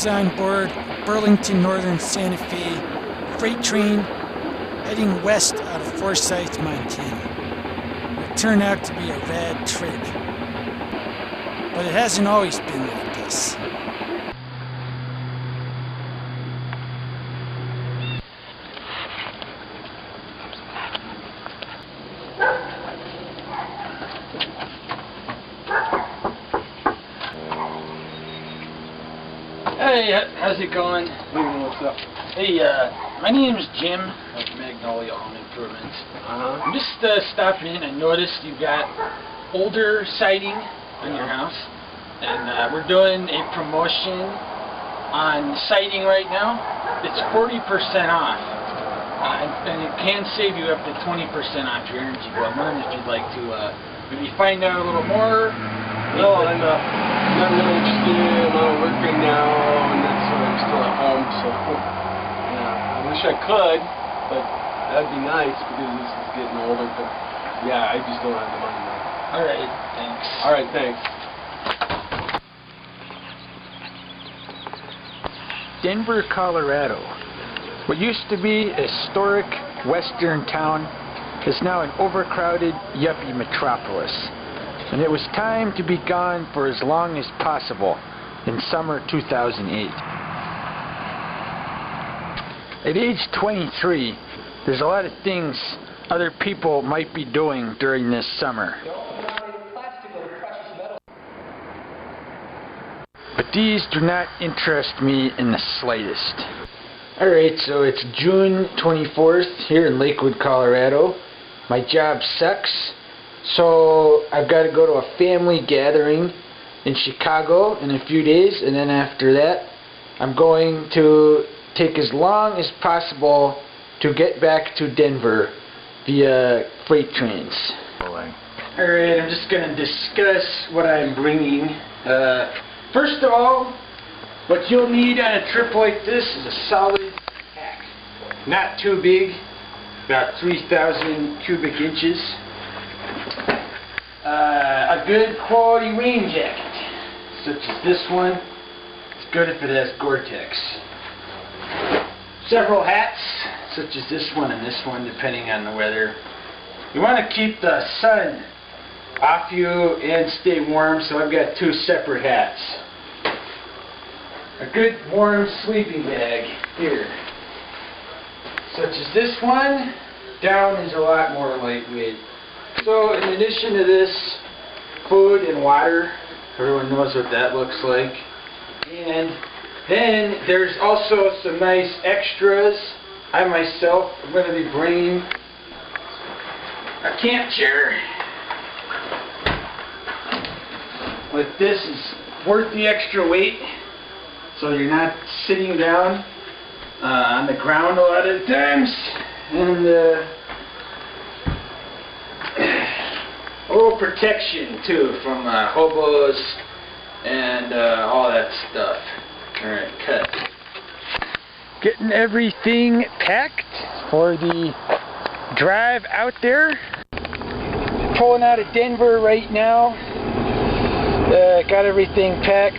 was on board Burlington Northern Santa Fe freight train heading west out of Forsyth, Montana. It turned out to be a rad trip, but it hasn't always been like this. Hey, how's it going? What's up? Hey, my name is Jim of Magnolia Home Improvements. I'm just stopping in. I noticed you've got older siding on your house, and we're doing a promotion on siding right now. It's 40% off, and it can save you up to 20% off your energy bill. I'm wondering if you'd like to maybe find out a little more. No, I'm not really interested. I'm out of work right now, and that's why I'm still at home, so yeah, I wish I could, but that'd be nice because this is getting older, but yeah, I just don't have the money now. Alright, thanks. Alright, thanks. Denver, Colorado. What used to be a historic western town is now an overcrowded yuppie metropolis. And it was time to be gone for as long as possible in summer 2008. At age 23, there's a lot of things other people might be doing during this summer. But these do not interest me in the slightest. Alright, so it's June 24th here in Lakewood, Colorado. My job sucks. So I've got to go to a family gathering in Chicago in a few days, and then after that I'm going to take as long as possible to get back to Denver via freight trains. Alright, I'm just going to discuss what I'm bringing. First of all, what you'll need on a trip like this is a solid pack. Not too big, about 3,000 cubic inches. A good quality rain jacket, such as this one. It's good if it has Gore-Tex. Several hats, such as this one and this one, depending on the weather. You want to keep the sun off you and stay warm, so I've got two separate hats. A good warm sleeping bag here, such as this one. Down is a lot more lightweight. So in addition to this, food and water. Everyone knows what that looks like. And then there's also some nice extras. I myself am going to be bringing a camp chair. Like this is worth the extra weight, so you're not sitting down on the ground a lot of times. And a little protection too from hobos and all that stuff. Alright, cut. Getting everything packed for the drive out there. Pulling out of Denver right now. Got everything packed.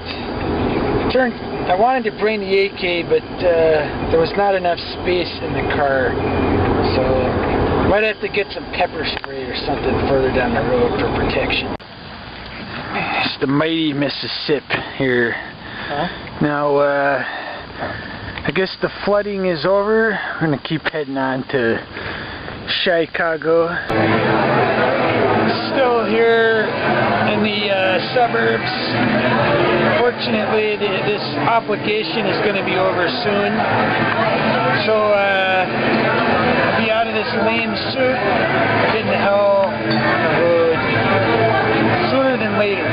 I wanted to bring the AK, but there was not enough space in the car, so might have to get some pepper spray or something further down the road for protection. It's the mighty Mississippi here. Huh? Now, I guess the flooding is over. We're going to keep heading on to Chicago. Still here in the suburbs. Fortunately, this obligation is going to be over soon. So, I'll be out of this lame suit, getting the hell on the road sooner than later.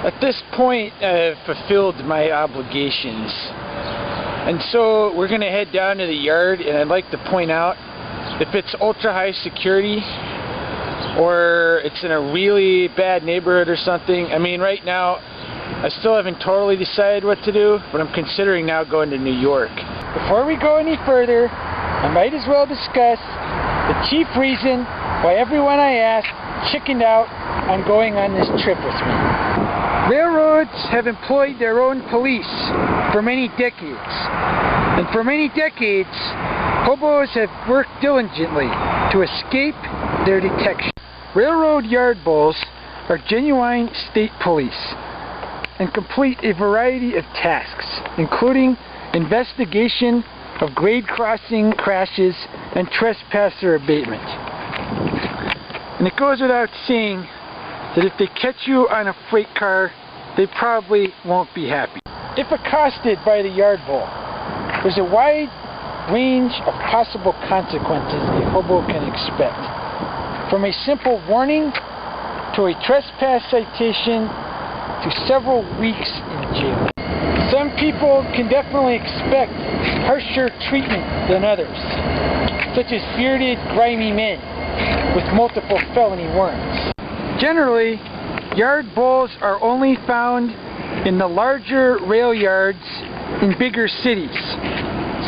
At this point, I've fulfilled my obligations. And so we're going to head down to the yard, and I'd like to point out, if it's ultra high security or it's in a really bad neighborhood or something, I mean right now I still haven't totally decided what to do, but I'm considering now going to New York. Before we go any further, I might as well discuss the chief reason why everyone I asked chickened out on going on this trip with me. Railroads have employed their own police for many decades, and for many decades, hobos have worked diligently to escape their detection. Railroad yard bulls are genuine state police and complete a variety of tasks, including investigation of grade crossing crashes and trespasser abatement. And it goes without saying that if they catch you on a freight car, they probably won't be happy. If accosted by the yard bull, there's a wide range of possible consequences a hobo can expect. From a simple warning to a trespass citation to several weeks in jail. Some people can definitely expect harsher treatment than others, such as bearded, grimy men with multiple felony warrants. Generally, yard bulls are only found in the larger rail yards in bigger cities,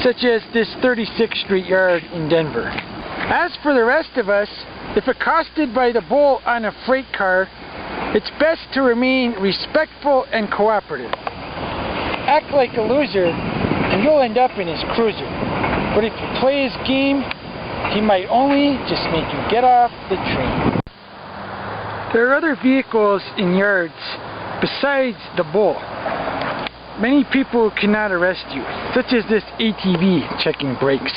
such as this 36th Street yard in Denver. As for the rest of us, if accosted by the bull on a freight car, it's best to remain respectful and cooperative. Act like a loser and you'll end up in his cruiser. But if you play his game, he might only just make you get off the train. There are other vehicles in yards besides the bull. Many people cannot arrest you, such as this ATV checking brakes.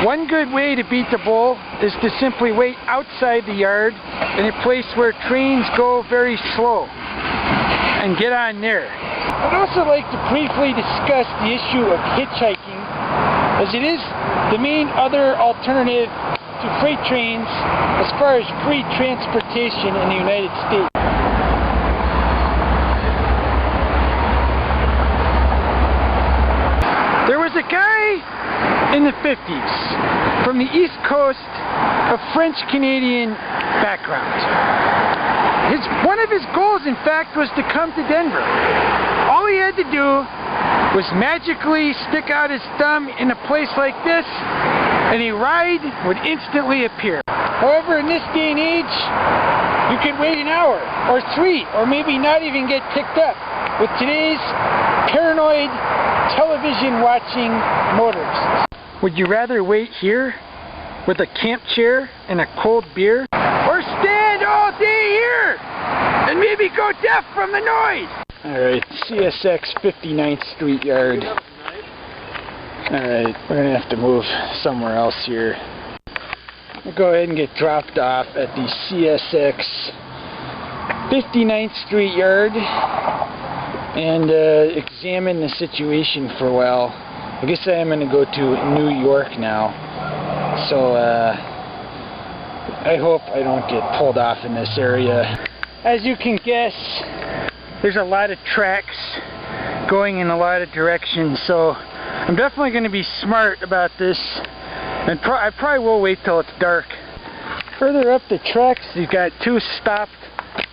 One good way to beat the bull is to simply wait outside the yard in a place where trains go very slow and get on there. I'd also like to briefly discuss the issue of hitchhiking, as it is the main other alternative to freight trains as far as free transportation in the United States. There was a guy in the 50s from the East Coast of French-Canadian background. One of his goals, in fact, was to come to Denver. All he had to do was magically stick out his thumb in a place like this, and a ride would instantly appear. However, in this day and age, you could wait an hour, or 3, or maybe not even get picked up with today's paranoid television-watching motorists. Would you rather wait here with a camp chair and a cold beer, or stand all day here and maybe go deaf from the noise? Alright, CSX 59th Street yard. Alright, we're going to have to move somewhere else here. We'll go ahead and get dropped off at the CSX 59th Street yard and examine the situation for a while. I guess I am going to go to New York now, so I hope I don't get pulled off in this area. As you can guess, there's a lot of tracks going in a lot of directions, so I'm definitely going to be smart about this, and I probably will wait till it's dark. Further up the tracks, you've got 2 stopped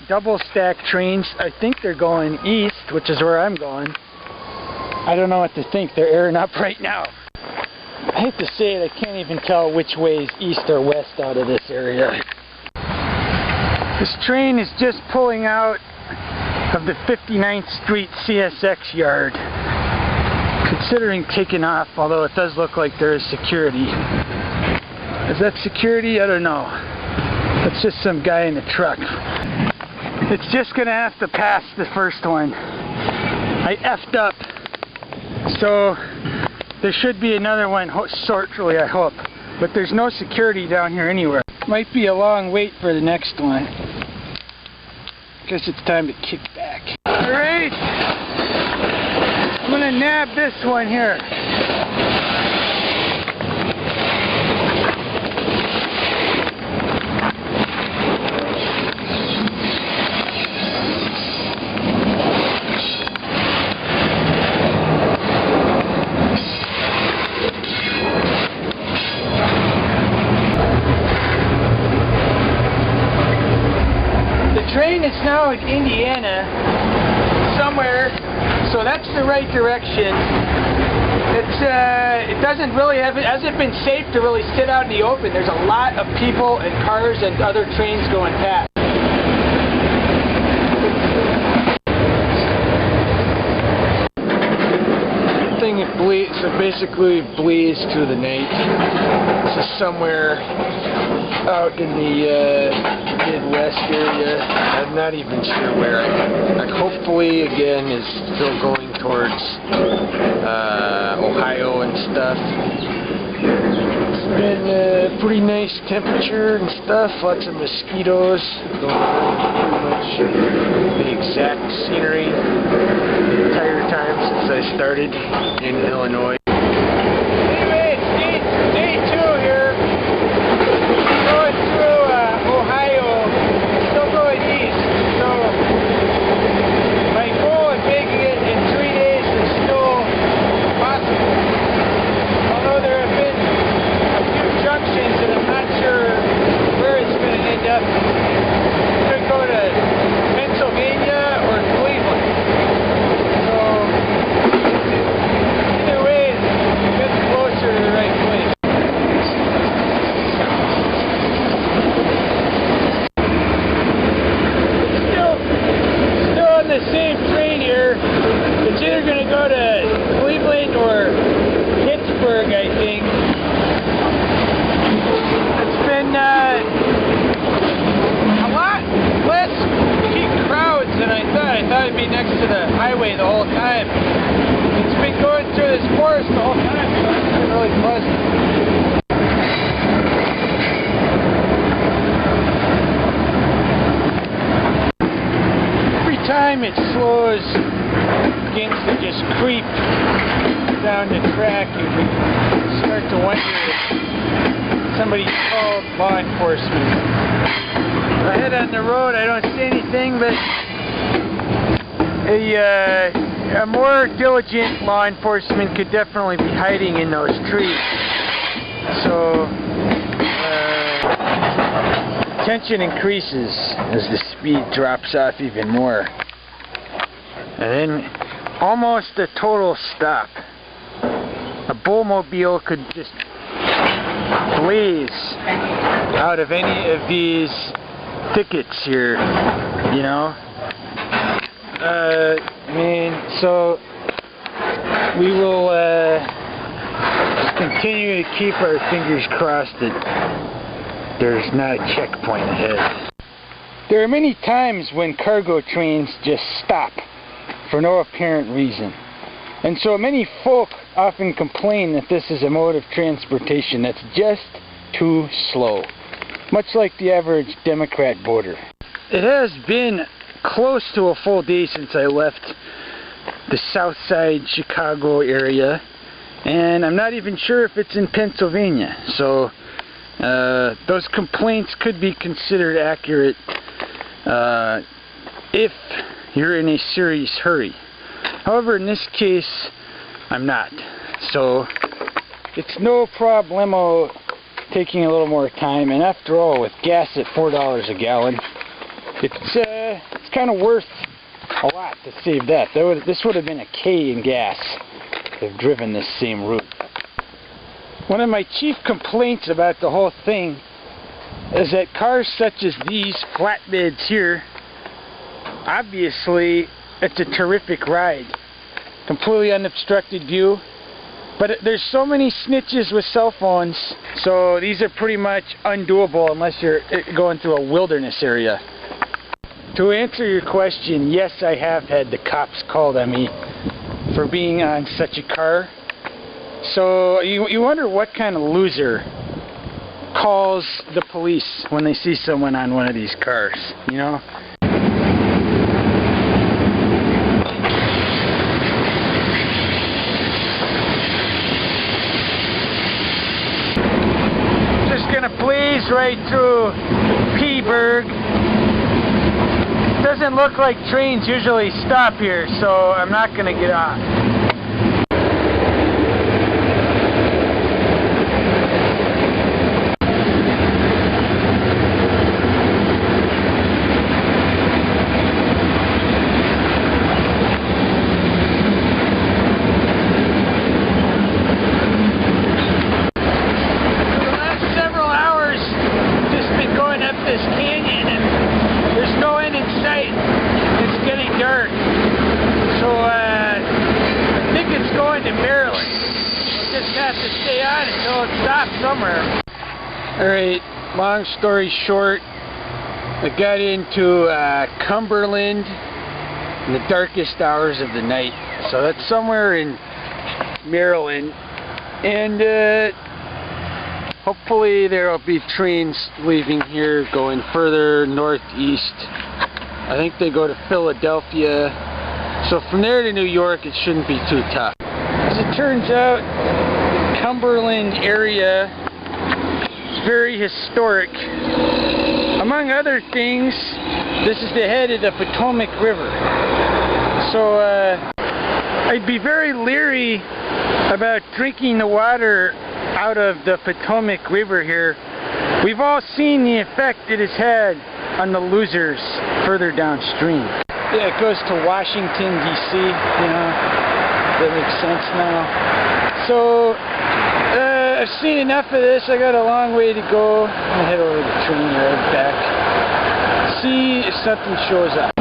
double stack trains. I think they're going east, which is where I'm going. I don't know what to think. They're airing up right now. I hate to say it, I can't even tell which way is east or west out of this area. This train is just pulling out of the 59th Street CSX yard, considering taking off, although it does look like there is security. Is that security? I don't know. It's just some guy in a truck. It's just gonna have to pass the first one. I effed up, so there should be another one shortly, I hope. But there's no security down here anywhere. Might be a long wait for the next one. Guess it's time to kick back. Alright, I'm gonna nab this one here. Train is now in Indiana somewhere, so that's the right direction. it doesn't really have, it hasn't been safe to really sit out in the open. There's a lot of people and cars and other trains going past. So basically blazed through the night. This is somewhere out in the Midwest area. I'm not even sure where. Like hopefully again is still going towards Ohio and stuff. It's been a pretty nice temperature and stuff. Lots of mosquitoes. Going pretty much the exact scenery the entire time since I started in Illinois. Anyway, it's day 2 here. Going through Ohio, still going east. So my goal of making it in 3 days is still possible. Although there have been a few junctions and I'm not sure where it's going to end up. It could go to Pennsylvania or Cleveland. So either way, it's getting closer to the right place. Still on the same train here. It's either going to go to Cleveland or Pittsburgh, I think. It's been a lot less peak crowds than I thought. I thought it'd be next to the highway the whole time. It's been going through this forest the whole time, so it's been really pleasant. Every time it slows, begins to just creep down the track, you start to wonder if somebody called law enforcement. Ahead on the road, I don't see anything, but a more diligent law enforcement could definitely be hiding in those trees. So tension increases as the speed drops off even more. And then almost a total stop. A bullmobile could just blaze out of any of these thickets here, you know. So we will just continue to keep our fingers crossed that there's not a checkpoint ahead. There are many times when cargo trains just stop for no apparent reason. And so many folk often complain that this is a mode of transportation that's just too slow. Much like the average Democrat voter. It has been close to a full day since I left the South Side Chicago area, and I'm not even sure if it's in Pennsylvania. So those complaints could be considered accurate if you're in a serious hurry. However, in this case, I'm not. So it's no problemo taking a little more time, and after all, with gas at $4 a gallon, it's kind of worth a lot to save that. This would have been a K in gas to have driven this same route. One of my chief complaints about the whole thing is that cars such as these flatbeds here, obviously it's a terrific ride. Completely unobstructed view. But there's so many snitches with cell phones, so these are pretty much undoable unless you're going through a wilderness area. To answer your question, yes, I have had the cops called on me for being on such a car. So you wonder what kind of loser calls the police when they see someone on one of these cars, you know? Gonna blaze right through P-Burg. Doesn't look like trains usually stop here, so I'm not gonna get off. have to stay on until it stops somewhere. Alright, long story short, I got into Cumberland in the darkest hours of the night. So that's somewhere in Maryland. And hopefully there will be trains leaving here going further northeast. I think they go to Philadelphia. So from there to New York, it shouldn't be too tough. As it turns out, the Cumberland area is very historic. Among other things, this is the head of the Potomac River. So I'd be very leery about drinking the water out of the Potomac River here. We've all seen the effect it has had on the losers further downstream. Yeah, it goes to Washington, D.C., you know, that makes sense now. So, I've seen enough of this. I got a long way to go. I'm gonna head over to the train yard back. See if something shows up.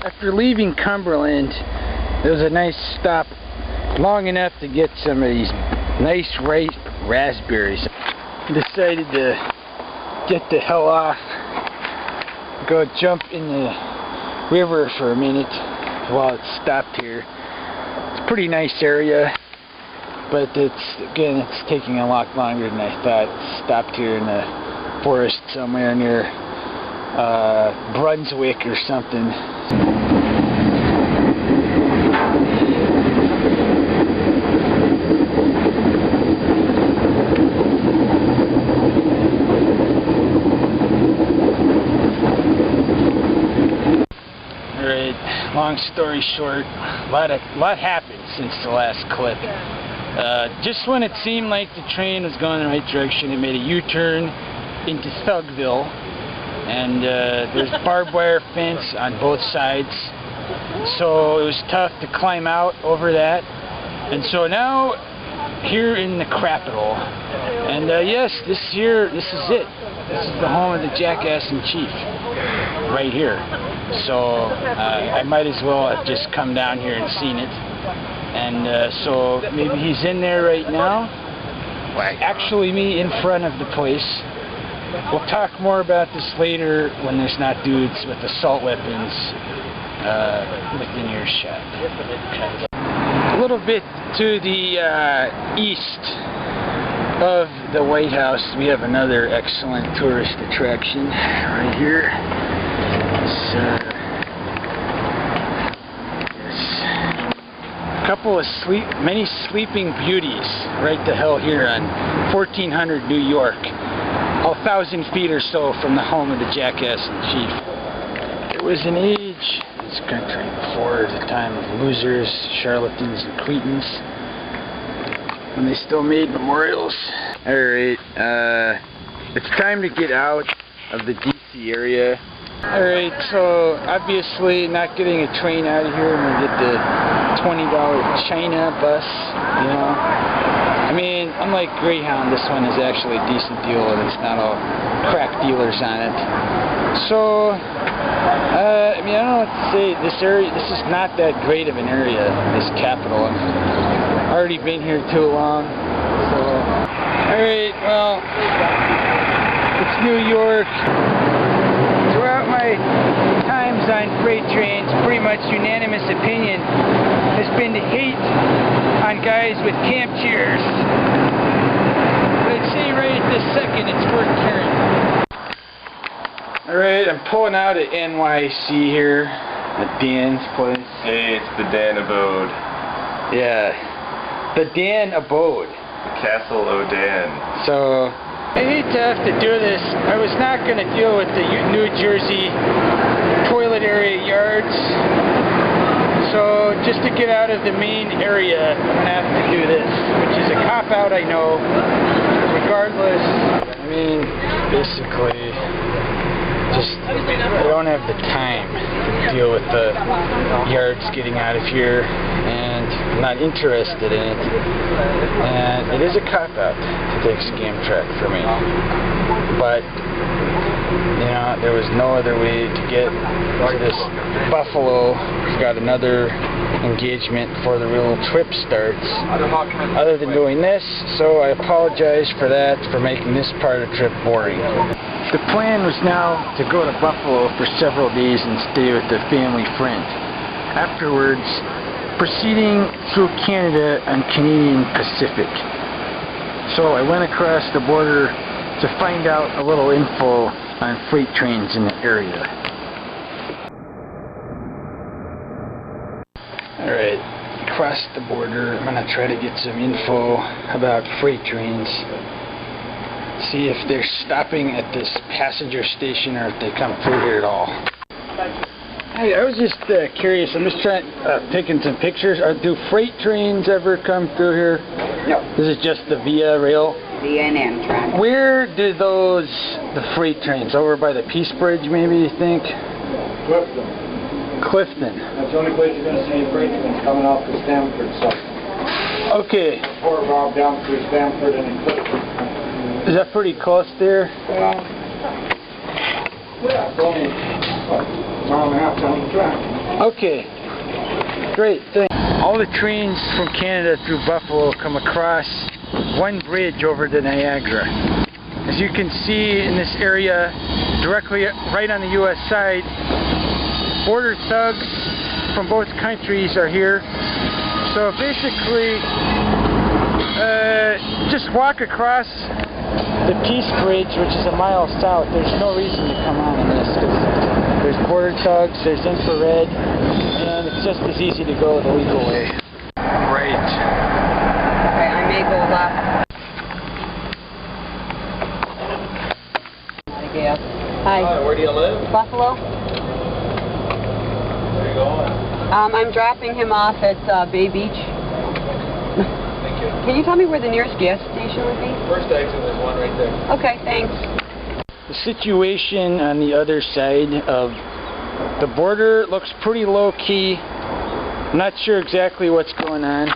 After leaving Cumberland, there was a nice stop long enough to get some of these nice ripe raspberries. I decided to get the hell off, go jump in the river for a minute while it stopped here. It's a pretty nice area, but it's taking a lot longer than I thought. It stopped here in the forest somewhere near Brunswick or something. Long story short, a lot happened since the last clip. Just when it seemed like the train was going in the right direction, it made a U-turn into Thugville, and there's barbed wire fence on both sides, so it was tough to climb out over that. And so now, here in the Capitol, and yes, this is it. This is the home of the Jackass in Chief, right here. So I might as well have just come down here and seen it. And so maybe he's in there right now. Actually, me in front of the place. We'll talk more about this later when there's not dudes with assault weapons within earshot. A little bit to the east of the White House, we have another excellent tourist attraction right here. Couple of many sleeping beauties right the hell here on 1400 New York, 1,000 feet or so from the home of the Jackass in Chief. There was an age in this country before the time of losers, charlatans, and cretins, when they still made memorials. Alright, it's time to get out of the DC area. Alright, so obviously not getting a train out of here. I'm going to get the $20 China bus, you know. I mean, unlike Greyhound, this one is actually a decent deal and it's not all crack dealers on it. So, I mean, I don't know what to say. This area, this is not that great of an area, this Capitol. I've already been here too long. So, alright, well, it's New York. Throughout my times on freight trains, pretty much unanimous opinion has been to hate on guys with camp chairs. But I'd say right at this second it's worth carrying. Alright, I'm pulling out at NYC here, at Dan's place. Hey, it's the Dan Abode. Yeah, the Dan Abode. The Castle O'Dan. So, I hate to have to do this. I was not going to deal with the New Jersey toilet area yards. So just to get out of the main area, I'm going to have to do this, which is a cop-out, I know. Regardless, I mean, basically, I don't have the time to deal with the yards getting out of here, and I'm not interested in it. And it is a cop-out to take scam track for me. But, you know, there was no other way to get to this buffalo. We've got another engagement before the real trip starts, other than doing this, so I apologize for that, for making this part of the trip boring. The plan was now to go to Buffalo for several days and stay with a family friend. Afterwards, proceeding through Canada and Canadian Pacific. So I went across the border to find out a little info on freight trains in the area. Alright, across the border, I'm going to try to get some info about freight trains. See if they're stopping at this passenger station or if they come through here at all. Hey, I was just curious, I'm just taking some pictures. Do freight trains ever come through here? No. This is just the Via Rail? Via and Amtrak. Where do the freight trains, over by the Peace Bridge maybe, you think? Clifton. That's the only place you're going to see a freight train coming off the Stamford side. Okay. Or Rob down through Stamford and then Clifton. Is that pretty close there? Yeah, it's only a mile and a half down the track. Okay. Great, thanks. All the trains from Canada through Buffalo come across one bridge over the Niagara. As you can see in this area, directly right on the U.S. side, border thugs from both countries are here. So basically, just walk across the Peace Bridge, which is a mile south. There's no reason to come on this, because there's border thugs, there's infrared, and it's just as easy to go the legal way. Right. Okay, I may go left. I guess. Hi. Where do you live? Buffalo. Where are you going? I'm dropping him off at Bay Beach. Thank you. Can you tell me where the nearest gas station would be? First exit, there's one right there. Okay, thanks. The situation on the other side of the border looks pretty low-key. I'm not sure exactly what's going on.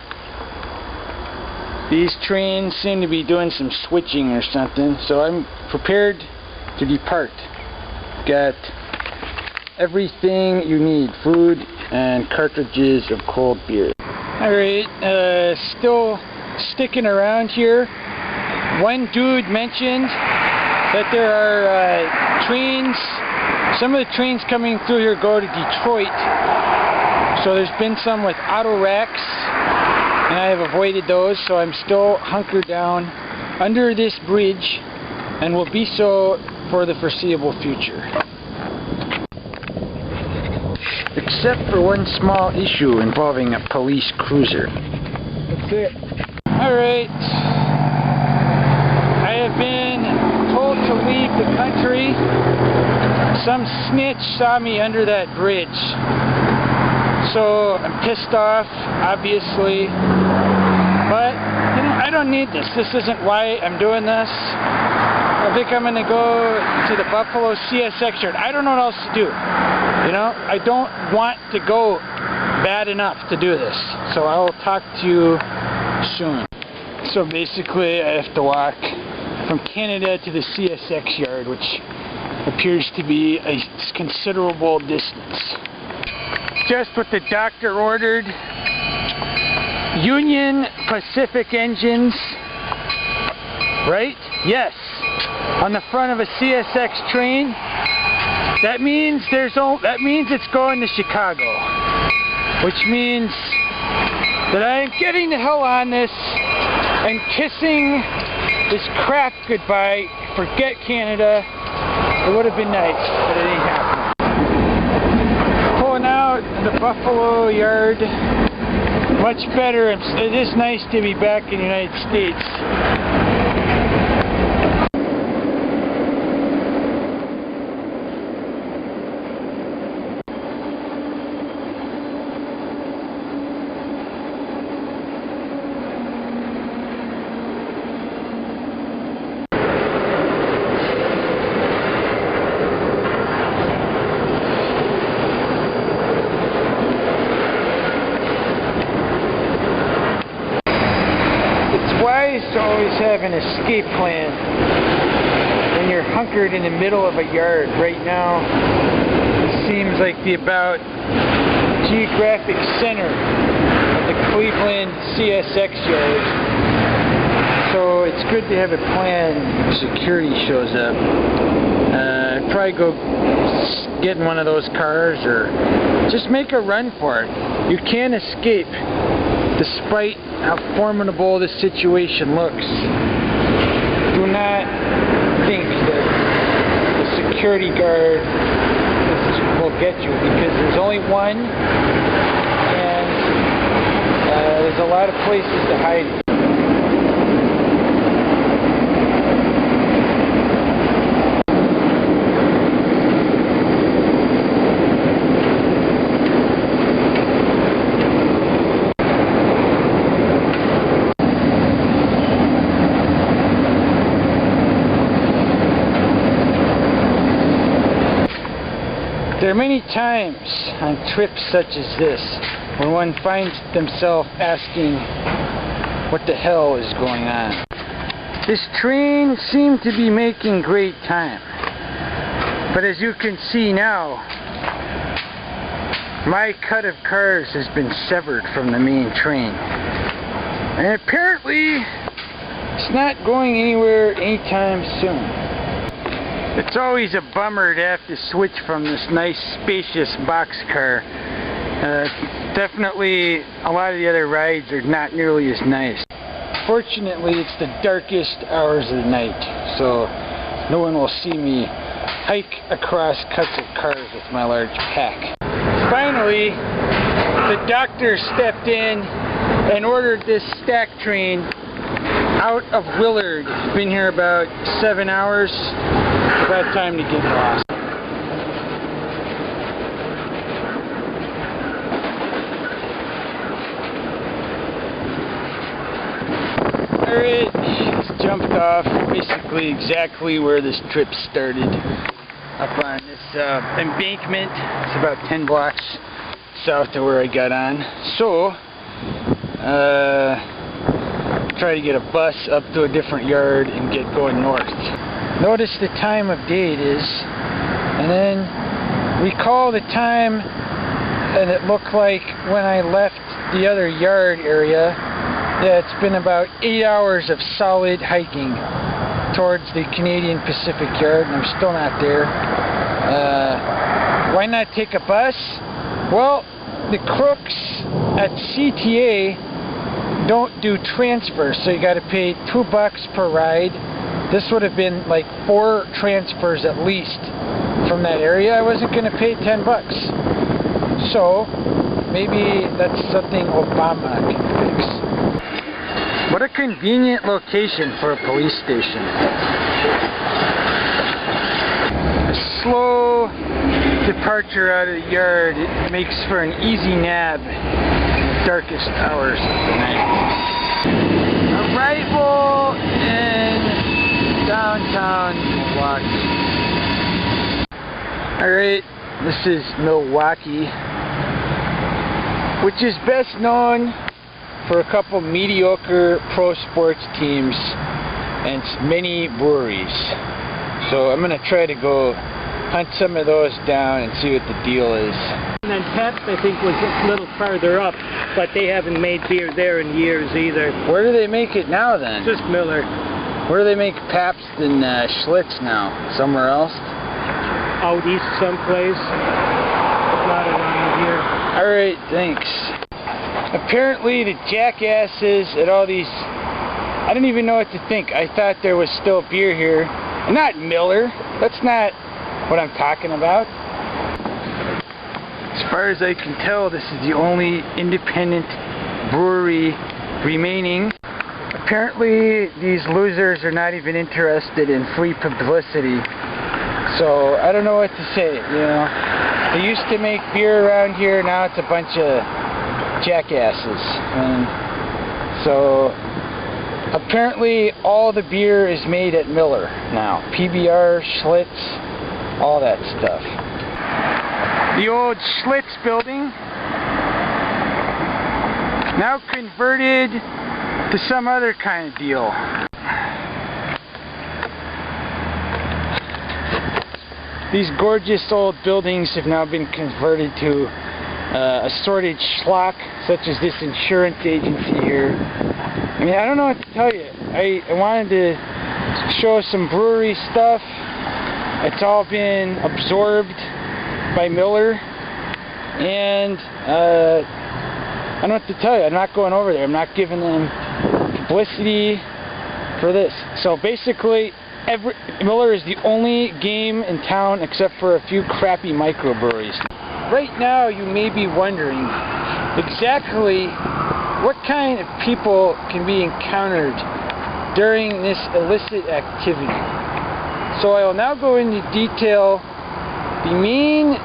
These trains seem to be doing some switching or something, so I'm prepared to depart. Got everything you need, food and cartridges of cold beer. Alright, still sticking around here. One dude mentioned that there are trains, some of the trains coming through here go to Detroit. So there's been some with auto racks, and I have avoided those, so I'm still hunkered down under this bridge and will be so for the foreseeable future. Except for one small issue involving a police cruiser. That's it. Alright. I have been told to leave the country. Some snitch saw me under that bridge. So I'm pissed off, obviously. But, you know, I don't need this. This isn't why I'm doing this. I think I'm going to go to the Buffalo CSX yard. I don't know what else to do. You know, I don't want to go bad enough to do this. So I will talk to you soon. So basically I have to walk from Canada to the CSX yard, which appears to be a considerable distance. Just what the doctor ordered. Union Pacific engines, right? Yes. On the front of a CSX train. That means it's going to Chicago, which means that I am getting the hell on this and kissing this crap goodbye. Forget Canada. It would have been nice, but it ain't happening. Pulling out the Buffalo yard. Much better. It is nice to be back in the United States. to always have an escape plan when you're hunkered in the middle of a yard. Right now, it seems like the about geographic center of the Cleveland CSX yard. So it's good to have a plan if security shows up. I'd probably go get in one of those cars or just make a run for it. You can escape despite how formidable this situation looks. Do not think that the security guard will get you, because there's only one, and there's a lot of places to hide. There are many times on trips such as this when one finds themselves asking what the hell is going on. This train seemed to be making great time, but as you can see now, my cut of cars has been severed from the main train, and apparently it's not going anywhere anytime soon. It's always a bummer to have to switch from this nice spacious boxcar. Definitely a lot of the other rides are not nearly as nice. Fortunately, it's the darkest hours of the night, so no one will see me hike across cuts of cars with my large pack. Finally, the doctor stepped in and ordered this stack train out of Willard. It's been here about 7 hours. About time to get lost. Alright, just jumped off basically exactly where this trip started. Up on this embankment. It's about 10 blocks south of where I got on. So, try to get a bus up to a different yard and get going north. Notice the time of day it is, and then recall the time and it looked like when I left the other yard area. Yeah, it's been about 8 hours of solid hiking towards the Canadian Pacific yard, and I'm still not there. Why not take a bus? Well, the crooks at CTA don't do transfers, so you got to pay $2 per ride. This would have been like 4 transfers at least from that area. I wasn't going to pay $10. So maybe that's something Obama can fix. What a convenient location for a police station. A slow departure out of the yard, it makes for an easy nap in the darkest hours of the night. Arrival in downtown Milwaukee. Alright, this is Milwaukee, which is best known for a couple mediocre pro sports teams and many breweries. So I'm going to try to go hunt some of those down and see what the deal is. And then Pabst, I think, was a little farther up, but they haven't made beer there in years either. Where do they make it now then? Just Miller. Where do they make Pabst and Schlitz now? Somewhere else? Out east someplace. Not around here. Alright, thanks. Apparently the jackasses at all these... I didn't even know what to think. I thought there was still beer here. Not Miller. That's not what I'm talking about. As far as I can tell, this is the only independent brewery remaining. Apparently these losers are not even interested in free publicity. So I don't know what to say, you know. They used to make beer around here, now it's a bunch of jackasses. And so apparently all the beer is made at Miller now. PBR, Schlitz, all that stuff. The old Schlitz building, now converted to some other kind of deal. These gorgeous old buildings have now been converted to assorted schlock, such as this insurance agency here. I mean, I don't know what to tell you. I wanted to show some brewery stuff. It's all been absorbed by Miller, and I don't know what to tell you. I'm not going over there. I'm not giving them publicity for this. So basically, Miller is the only game in town except for a few crappy microbreweries. Right now, you may be wondering exactly what kind of people can be encountered during this illicit activity. So I will now go into detail the main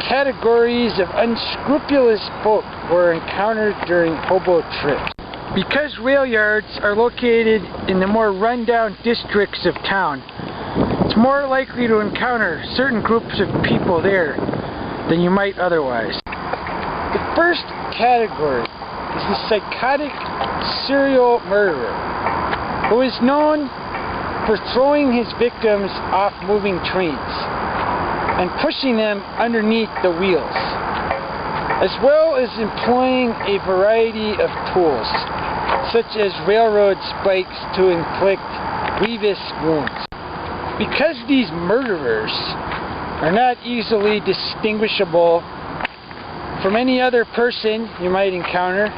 categories of unscrupulous folk who are encountered during hobo trips. Because rail yards are located in the more rundown districts of town, it's more likely to encounter certain groups of people there than you might otherwise. The first category is the psychotic serial murderer, who is known for throwing his victims off moving trains and pushing them underneath the wheels, as well as employing a variety of tools, such as railroad spikes to inflict grievous wounds. Because these murderers are not easily distinguishable from any other person you might encounter,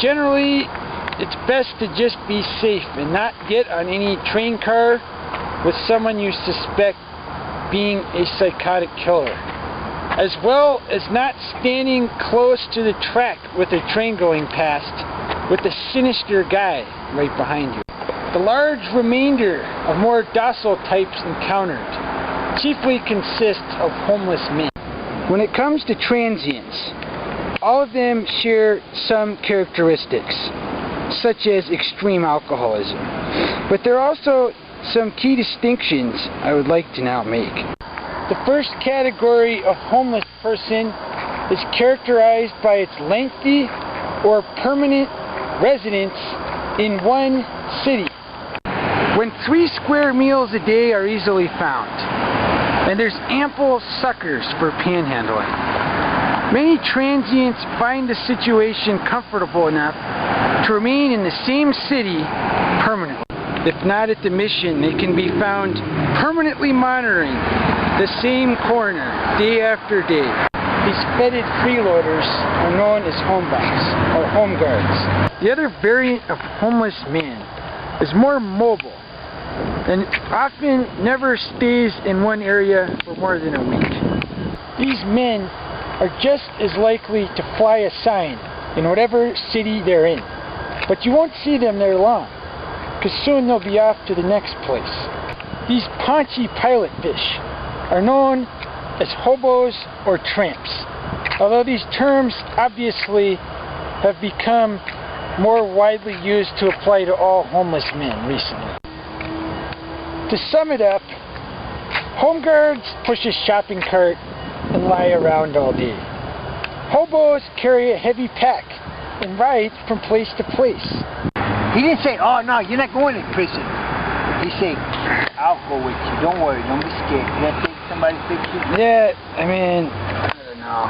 generally it's best to just be safe and not get on any train car with someone you suspect being a psychotic killer, as well as not standing close to the track with a train going past with a sinister guy right behind you. The large remainder of more docile types encountered chiefly consists of homeless men. When it comes to transients, all of them share some characteristics, such as extreme alcoholism. But there are also some key distinctions I would like to now make. The first category of homeless person is characterized by its lengthy or permanent residence in one city. When 3 square meals a day are easily found, and there's ample suckers for panhandling, many transients find the situation comfortable enough to remain in the same city permanently. If not at the mission, they can be found permanently monitoring the same corner day after day. These fetid freeloaders are known as homebucks or home guards. The other variant of homeless man is more mobile and often never stays in one area for more than a week. These men are just as likely to fly a sign in whatever city they're in, but you won't see them there long, because soon they'll be off to the next place. These paunchy pilot fish are known as hobos or tramps, although these terms obviously have become more widely used to apply to all homeless men recently. To sum it up, home guards push a shopping cart and lie around all day. Hobos carry a heavy pack and ride from place to place. He didn't say, oh no, you're not going to prison. He said, I'll go with you. Don't worry, don't be scared. You gotta take somebody's picture. Yeah, I mean, I don't know.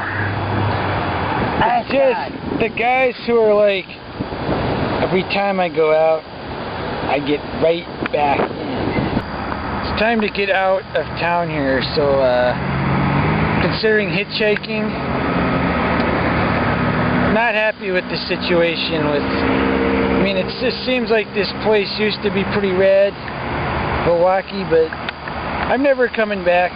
It's just the guys who are like, every time I go out, I get right back in. It's time to get out of town here, so considering hitchhiking, I'm not happy with the situation with, I mean, it just seems like this place used to be pretty rad, Milwaukee, but I'm never coming back.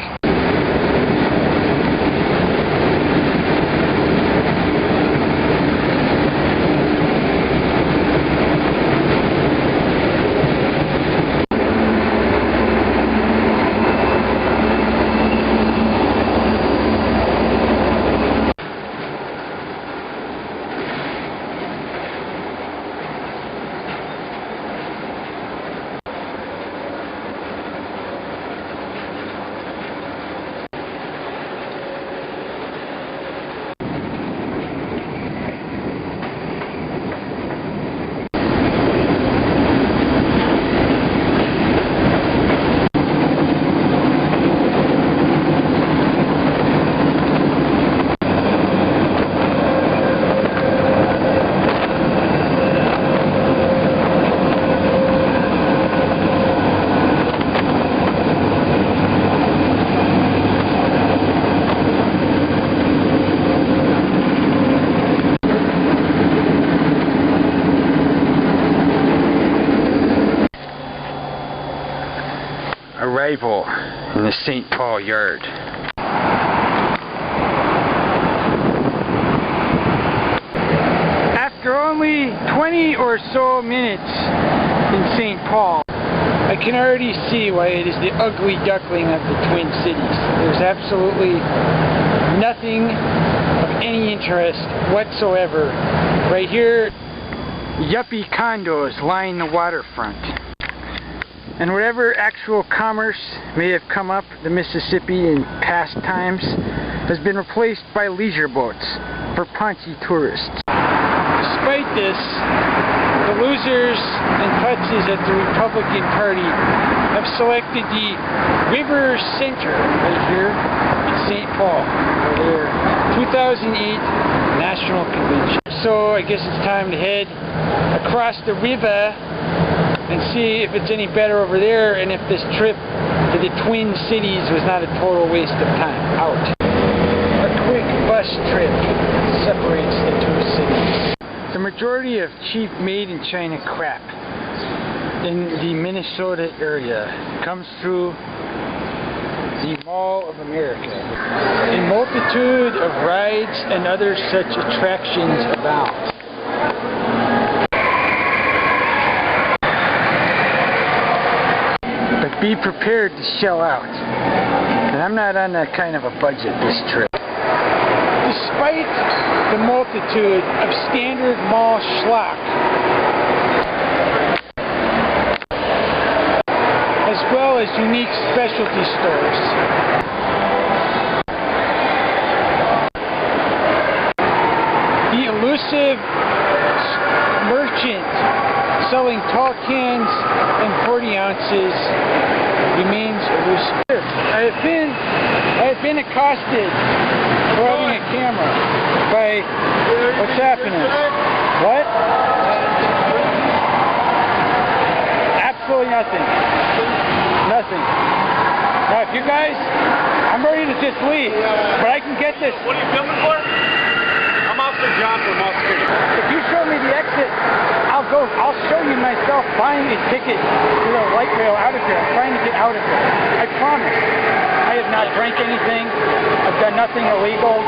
arrival in the St. Paul yard. After only 20 or so minutes in St. Paul, I can already see why it is the ugly duckling of the Twin Cities. There's absolutely nothing of any interest whatsoever. Right here, yuppie condos line the waterfront. And whatever actual commerce may have come up the Mississippi in past times has been replaced by leisure boats for paunchy tourists. Despite this, the losers and putzes at the Republican Party have selected the River Center right here in St. Paul for their 2008 National Convention. So I guess it's time to head across the river and see if it's any better over there, and if this trip to the Twin Cities was not a total waste of time. Out. A quick bus trip separates the two cities. The majority of cheap made-in-China crap in the Minnesota area comes through the Mall of America. A multitude of rides and other such attractions abound. But be prepared to shell out. And I'm not on that kind of a budget this trip. Despite the multitude of standard mall schlock, as well as unique specialty stores, the elusive merchant selling tall cans and 40 ounces remains elusive. I have been accosted for having a camera by, what's happening? What? Absolutely nothing. Nothing. Now if you guys, I'm ready to just leave, but I can get this. What are you filming for? I'm Officer John from Mall Security. If you show me the exit, I'll show you myself buying a ticket to the light rail out of here. I'm trying to get out of here. I promise. I have not drank anything. I've done nothing illegal.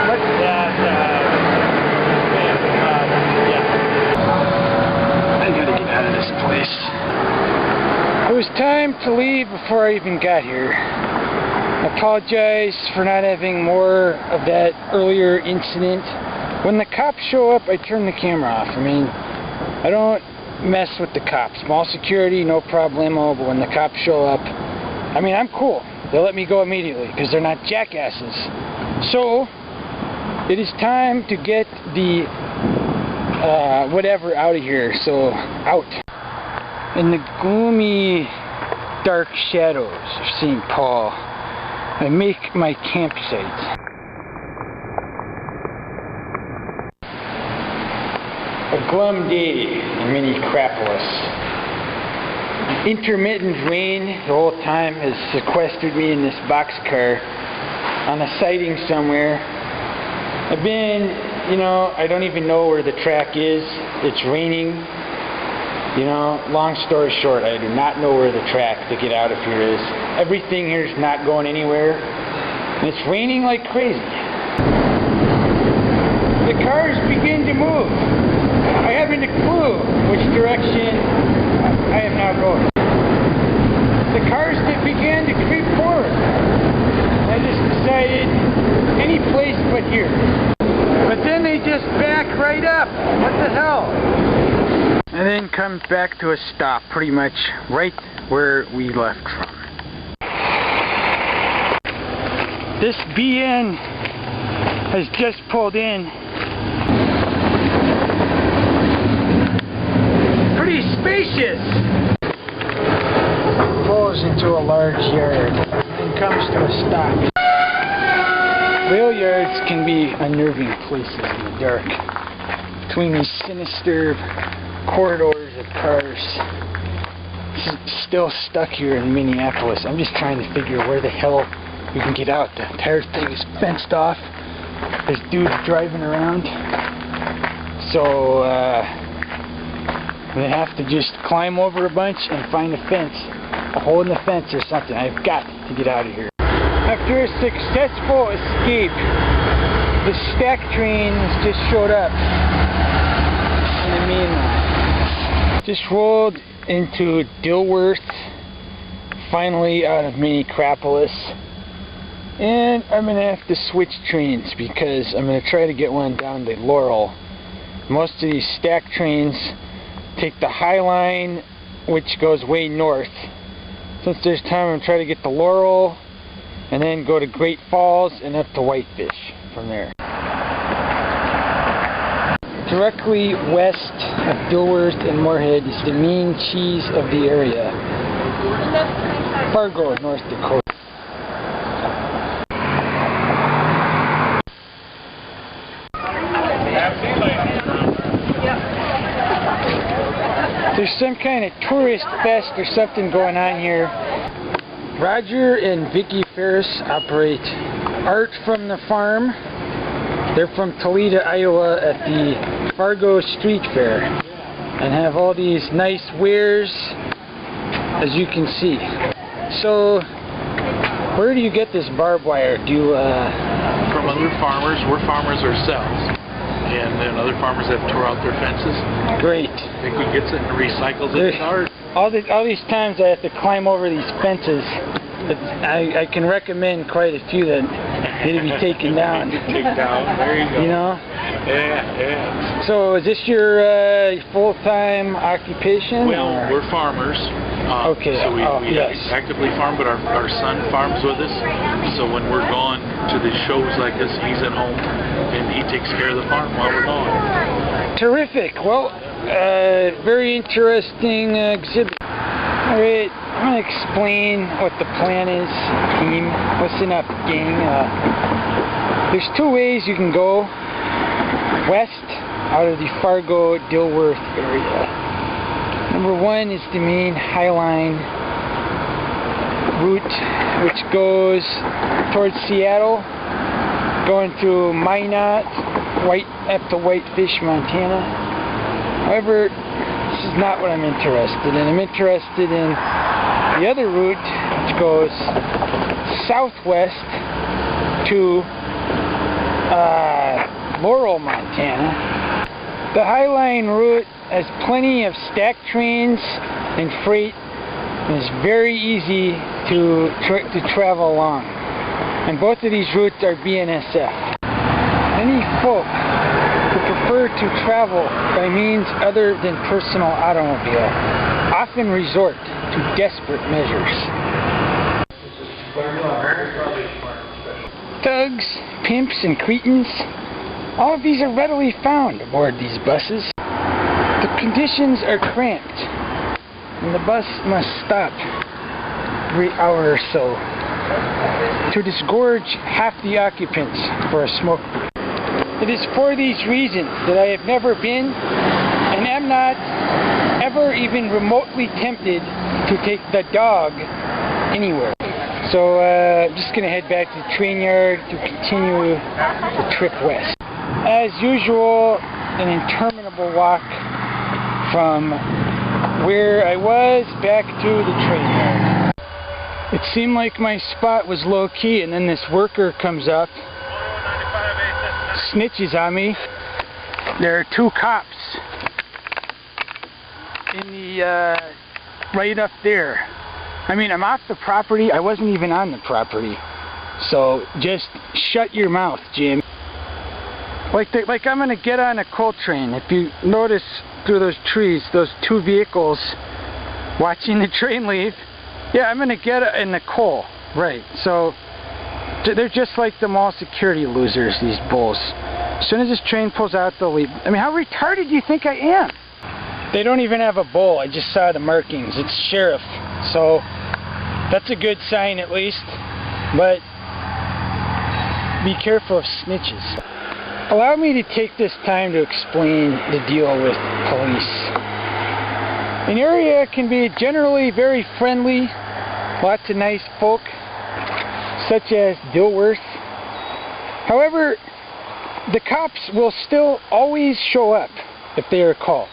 But I gotta get out of this place. It was time to leave before I even got here. I apologize for not having more of that earlier incident. When the cops show up, I turn the camera off. I mean, I don't mess with the cops. Mall security, no problemo, but when the cops show up, I mean, I'm cool. They'll let me go immediately because they're not jackasses. So, it is time to get the whatever out of here. So, out. In the gloomy, dark shadows of St. Paul, I make my campsite. A glum day in Minneapolis. Intermittent rain the whole time has sequestered me in this boxcar on a siding somewhere. I've been, I don't even know where the track is. It's raining. Long story short, I do not know where the track to get out of here is. Everything here is not going anywhere. And it's raining like crazy. The cars begin to move. I haven't a clue which direction I am now going. The cars began to creep forward. I just decided any place but here. But then they just back right up. What the hell? And then comes back to a stop, pretty much right where we left from. This BN has just pulled in. Pretty spacious. Pulls into a large yard and comes to a stop. Rail yards can be unnerving places in the dark. Between these sinister corridors of cars. Still stuck here in Minneapolis. I'm just trying to figure where the hell we can get out. The entire thing is fenced off. There's dudes driving around. So we have to just climb over a bunch and find a fence a hole in the fence or something. I've got to get out of here. After a successful escape, the stack trains just showed up in the main line. Just rolled into Dilworth, finally out of Minneapolis. And I'm going to have to switch trains because I'm going to try to get one down to Laurel. Most of these stack trains take the High Line, which goes way north. Since there's time, I'm going to try to get to Laurel and then go to Great Falls and up to Whitefish from there. Directly west of Dilworth and Moorhead is the main cheese of the area, Fargo, North Dakota. There's some kind of tourist fest or something going on here. Roger and Vicki Ferris operate Art from the Farm. They're from Toledo, Iowa at the Fargo Street Fair and have all these nice wares, as you can see. So, where do you get this barbed wire? Do you, from other farmers. We're farmers ourselves. And then other farmers have tore out their fences. Great. Vicki gets it and recycles it. All these times I have to climb over these fences. I can recommend quite a few that need to be taken down. Take down. There you go. You know? Yeah. So is this your full-time occupation? Well, or? we're farmers. Okay. So we yes. actively farm, but our son farms with us. So when we're gone to the shows like this, he's at home and he takes care of the farm while we're gone. Terrific. Well, very interesting exhibit. Alright, I'm going to explain what the plan is, team. Listen up, gang. There's two ways you can go west out of the Fargo, Dilworth area. Number one is the main High Line route, which goes towards Seattle, going through Minot, up to Whitefish, Montana. However, this is not what I'm interested in. I'm interested in the other route, which goes southwest to Laurel, Montana. The High Line route has plenty of stack trains and freight, and is very easy to travel along. And both of these routes are BNSF. Many folk who prefer to travel by means other than personal automobile often resort to desperate measures. Thugs, pimps, and cretins, all of these are readily found aboard these buses. The conditions are cramped, and the bus must stop every hour or so to disgorge half the occupants for a smoke break. It is for these reasons that I have never been and am not ever even remotely tempted to take the dog anywhere. So I'm just going to head back to the train yard to continue the trip west. As usual, an interminable walk from where I was back to the train yard. It seemed like my spot was low-key, and then this worker comes up, snitches on me. There are two cops in the right up there. I mean, I'm off the property. I wasn't even on the property. So just shut your mouth, Jim. Like I'm gonna get on a coal train. If you notice through those trees, those two vehicles watching the train leave. Yeah, I'm gonna get in the coal. Right. So they're just like the mall security losers, these bulls. As soon as this train pulls out, they'll leave. I mean, how retarded do you think I am? They don't even have a bull. I just saw the markings. It's sheriff. So that's a good sign at least. But be careful of snitches. Allow me to take this time to explain the deal with police. An area can be generally very friendly, lots of nice folk, such as Dilworth. However, the cops will still always show up if they are called.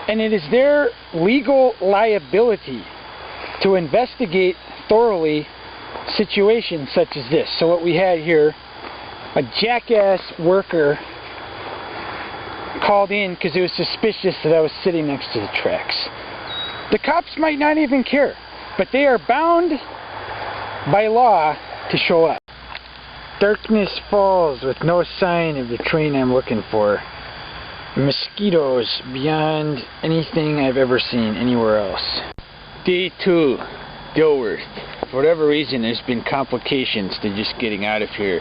And it is their legal liability to investigate thoroughly situations such as this. So what we had here, a jackass worker called in because it was suspicious that I was sitting next to the tracks. The cops might not even care, but they are bound by law to show up. Darkness falls with no sign of the train I'm looking for. Mosquitoes beyond anything I've ever seen anywhere else. Day 2, Dilworth. For whatever reason, there's been complications to just getting out of here.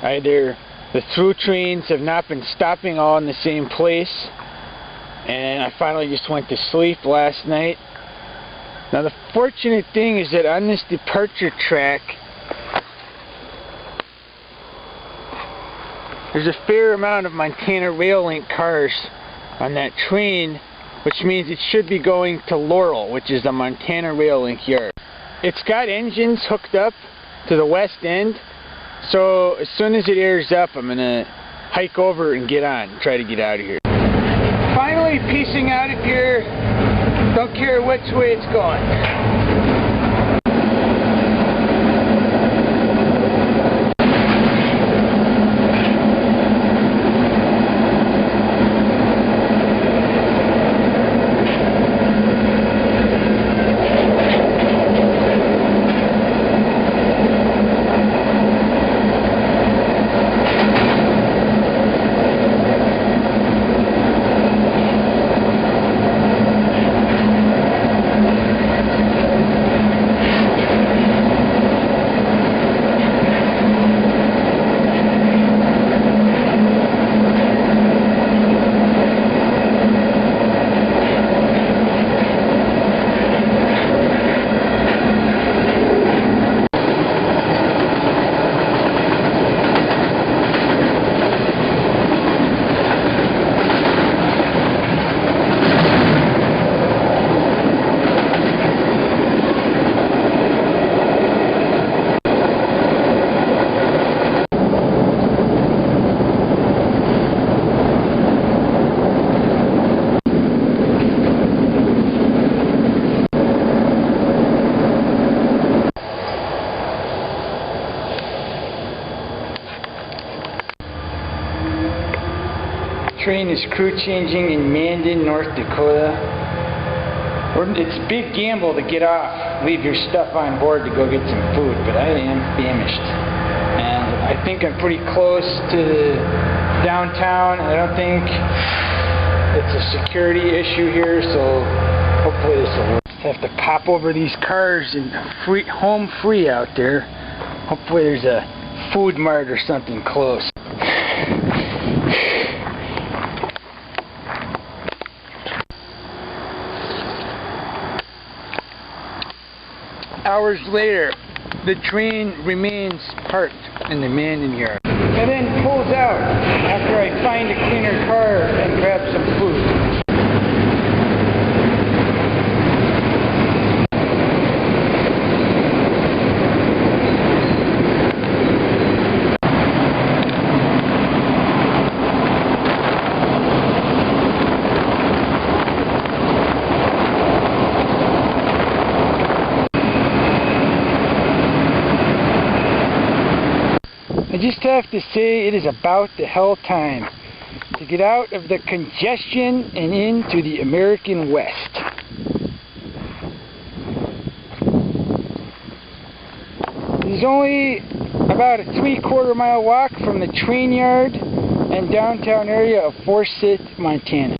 Either the through trains have not been stopping all in the same place, and I finally just went to sleep last night. Now the fortunate thing is that on this departure track, there's a fair amount of Montana Rail Link cars on that train, which means it should be going to Laurel, which is the Montana Rail Link yard. It's got engines hooked up to the west end, so as soon as it airs up, I'm going to hike over and get on and try to get out of here. Finally piecing out of here. Don't care which way it's going. Train is crew changing in Mandan, North Dakota. It's a big gamble to get off, leave your stuff on board to go get some food, but I am famished. And I think I'm pretty close to downtown. I don't think it's a security issue here, so hopefully this will work. Just have to pop over these cars and home free out there. Hopefully there's a food mart or something close. Hours later, the train remains parked in the Mandan yard and then pulls out after I find a cleaner car and grab some food. I just have to say it is about the hell time to get out of the congestion and into the American West. It is only about a 3/4 mile walk from the train yard and downtown area of Forsyth, Montana.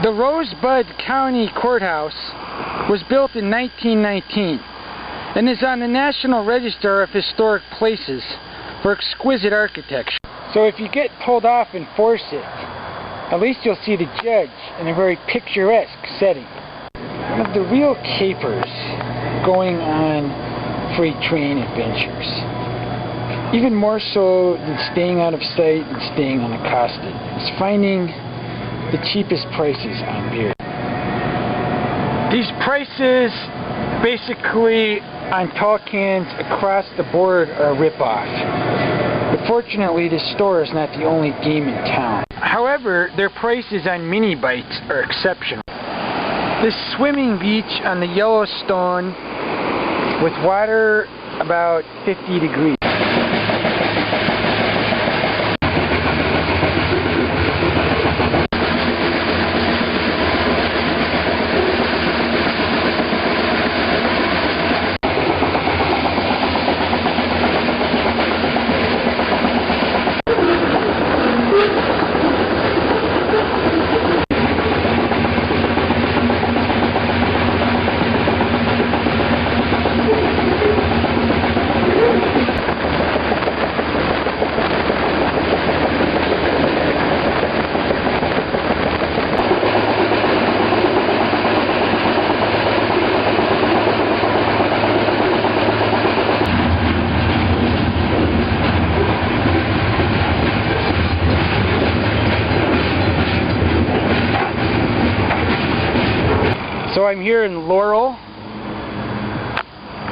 The Rosebud County Courthouse was built in 1919 and is on the National Register of Historic Places for exquisite architecture. So if you get pulled off in Forsyth, at least you'll see the judge in a very picturesque setting. One of the real capers going on freight train adventures. Even more so than staying out of sight and staying unaccosted, is finding the cheapest prices on beer. These prices basically on tall cans across the board are a rip-off. Fortunately, this store is not the only game in town. However, their prices on mini bites are exceptional. This swimming beach on the Yellowstone with water about 50 degrees. So I'm here in Laurel,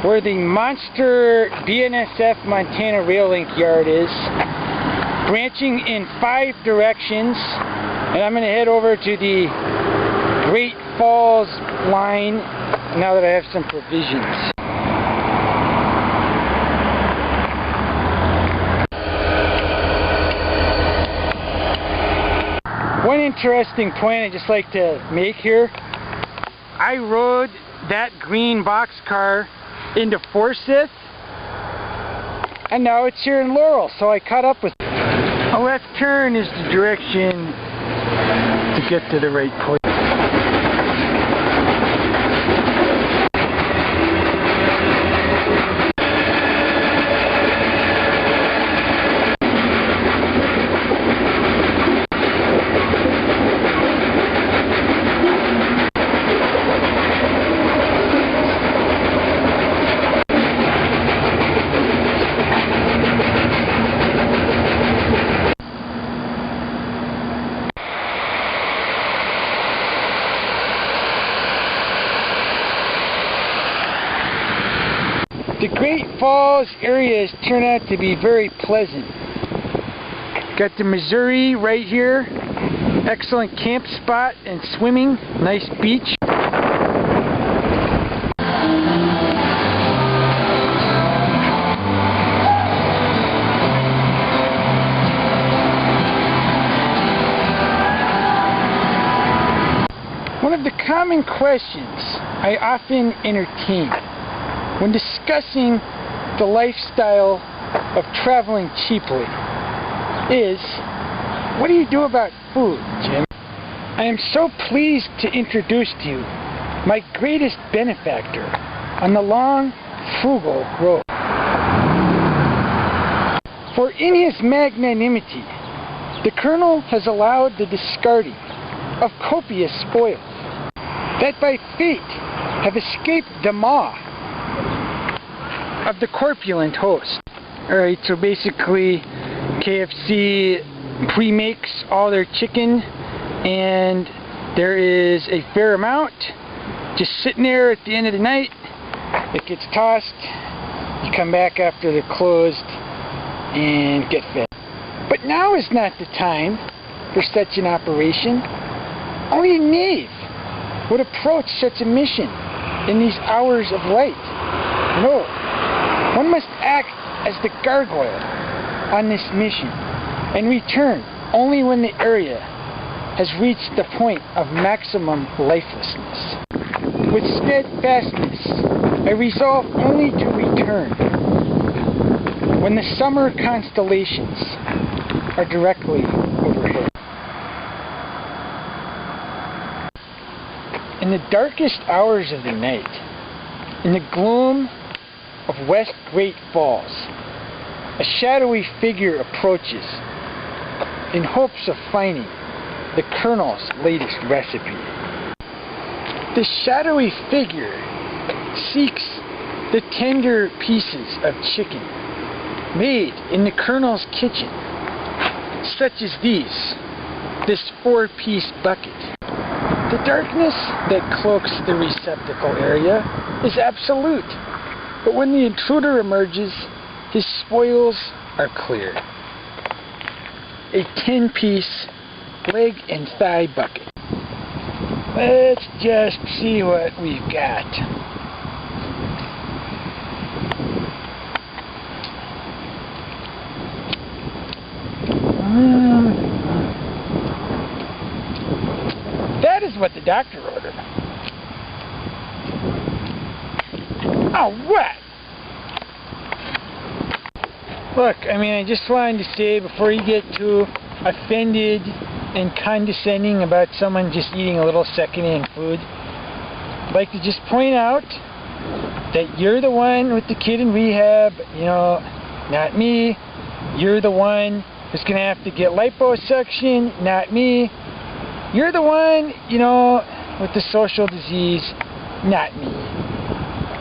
where the monster BNSF Montana Rail Link yard is, branching in 5 directions, and I'm going to head over to the Great Falls line now that I have some provisions. One interesting point I'd just like to make here, I rode that green boxcar into Forsyth, and now it's here in Laurel, so I caught up with it. A left turn is the direction to get to the right place. The Great Falls areas turn out to be very pleasant. Got the Missouri right here, excellent camp spot and swimming, nice beach. One of the common questions I often entertain when discussing the lifestyle of traveling cheaply is, what do you do about food, Jim? I am so pleased to introduce to you my greatest benefactor on the long, frugal road. For in his magnanimity, the Colonel has allowed the discarding of copious spoils that by fate have escaped the maw of the corpulent host. Alright, so basically KFC pre-makes all their chicken, and there is a fair amount just sitting there at the end of the night. It gets tossed, you come back after they're closed and get fed. But now is not the time for such an operation. Only a knave would approach such a mission in these hours of light. No, one must act as the gargoyle on this mission and return only when the area has reached the point of maximum lifelessness. With steadfastness, I resolve only to return when the summer constellations are directly overhead. In the darkest hours of the night, in the gloom of West Great Falls, a shadowy figure approaches in hopes of finding the Colonel's latest recipe. The shadowy figure seeks the tender pieces of chicken made in the Colonel's kitchen, such as this 4-piece bucket. The darkness that cloaks the receptacle area is absolute. But when the intruder emerges, his spoils are clear. a 10-piece leg and thigh bucket. Let's just see what we've got. That is what the doctor ordered. Oh, what? Look, I mean, I just wanted to say before you get too offended and condescending about someone just eating a little secondhand food, I'd like to just point out that you're the one with the kid in rehab, you know, not me. You're the one who's going to have to get liposuction, not me. You're the one, you know, with the social disease, not me.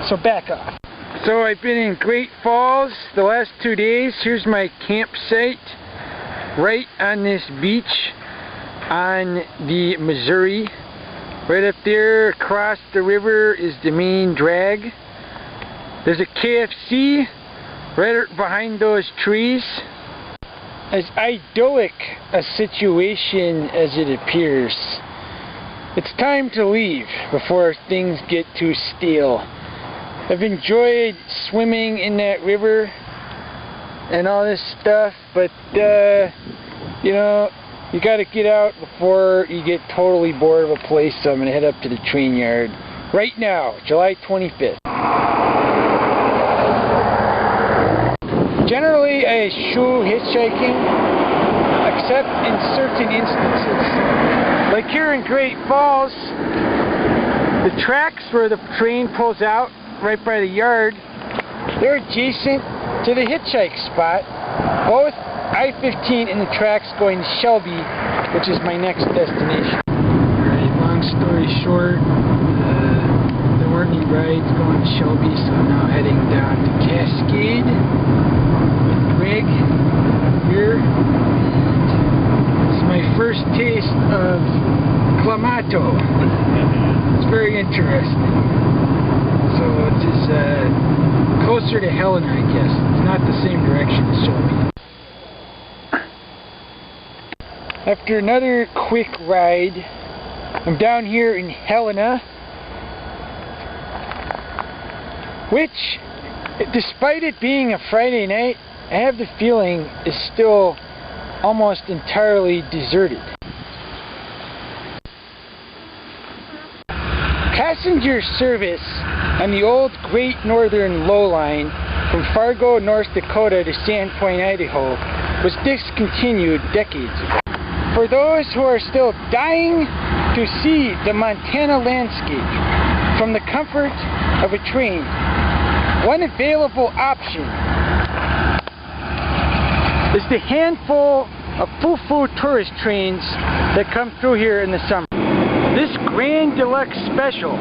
So back off. So I've been in Great Falls the last 2 days. Here's my campsite right on this beach on the Missouri. Right up there across the river is the main drag. There's a KFC right behind those trees. As idyllic a situation as it appears, it's time to leave before things get too stale. I've enjoyed swimming in that river and all this stuff, but you know, you gotta get out before you get totally bored of a place, so I'm gonna head up to the train yard right now, July 25th. Generally, I eschew hitchhiking, except in certain instances. Like here in Great Falls, the tracks where the train pulls out right by the yard, they're adjacent to the hitchhike spot. Both I-15 and the tracks going to Shelby, which is my next destination. Alright, long story short, there weren't any rides going to Shelby, so I'm now heading down to Cascade with Greg here. This is my first taste of Clamato. It's very interesting. So it is closer to Helena, I guess. It's not the same direction as Shelby. After another quick ride, I'm down here in Helena, which, despite it being a Friday night, I have the feeling is still almost entirely deserted. Passenger service on the old Great Northern Low Line from Fargo, North Dakota to Sandpoint, Idaho was discontinued decades ago. For those who are still dying to see the Montana landscape from the comfort of a train, one available option is the handful of foo-foo tourist trains that come through here in the summer. This Grand Deluxe Special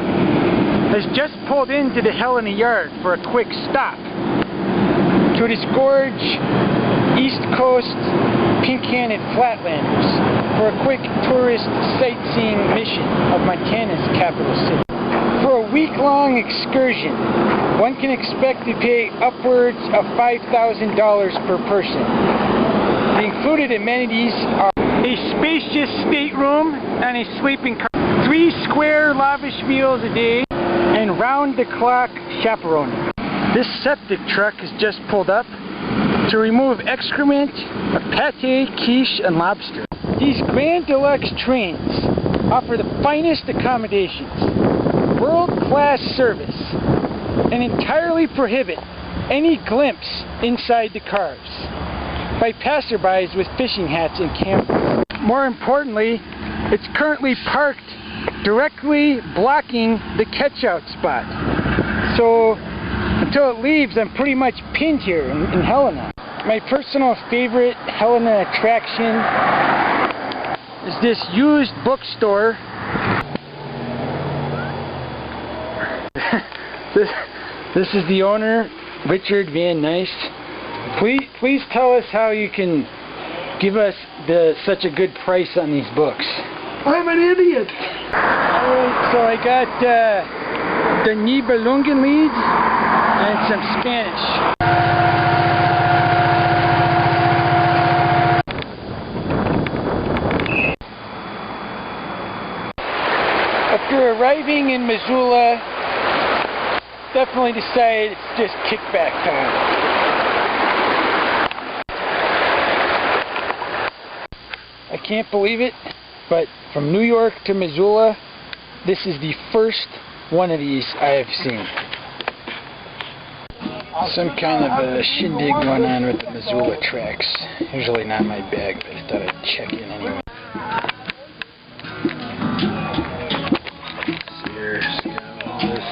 has just pulled into the Helena Yard for a quick stop to disgorge East Coast pink-handed flatlanders for a quick tourist sightseeing mission of Montana's capital city. For a week-long excursion, one can expect to pay upwards of $5,000 per person. The included amenities are a spacious stateroom and a sleeping car, 3 square lavish meals a day, and round-the-clock chaperoning. This septic truck has just pulled up to remove excrement of pate, quiche, and lobster. These Grand Deluxe trains offer the finest accommodations, world-class service, and entirely prohibit any glimpse inside the cars by passerbys with fishing hats and cameras. More importantly, it's currently parked directly blocking the catch-out spot. So until it leaves, I'm pretty much pinned here in Helena. My personal favorite Helena attraction is this used bookstore. This is the owner, Richard Van Nice. Please tell us how you can give us such a good price on these books. I'm an idiot. So I got the Nibelungenlied and some Spanish. living in Missoula, definitely decided it's just kickback time. I can't believe it, but from New York to Missoula, this is the first one of these I have seen. Some kind of a shindig going on with the Missoula tracks. Usually not my bag, but I thought I'd check in anyway. So here's got all this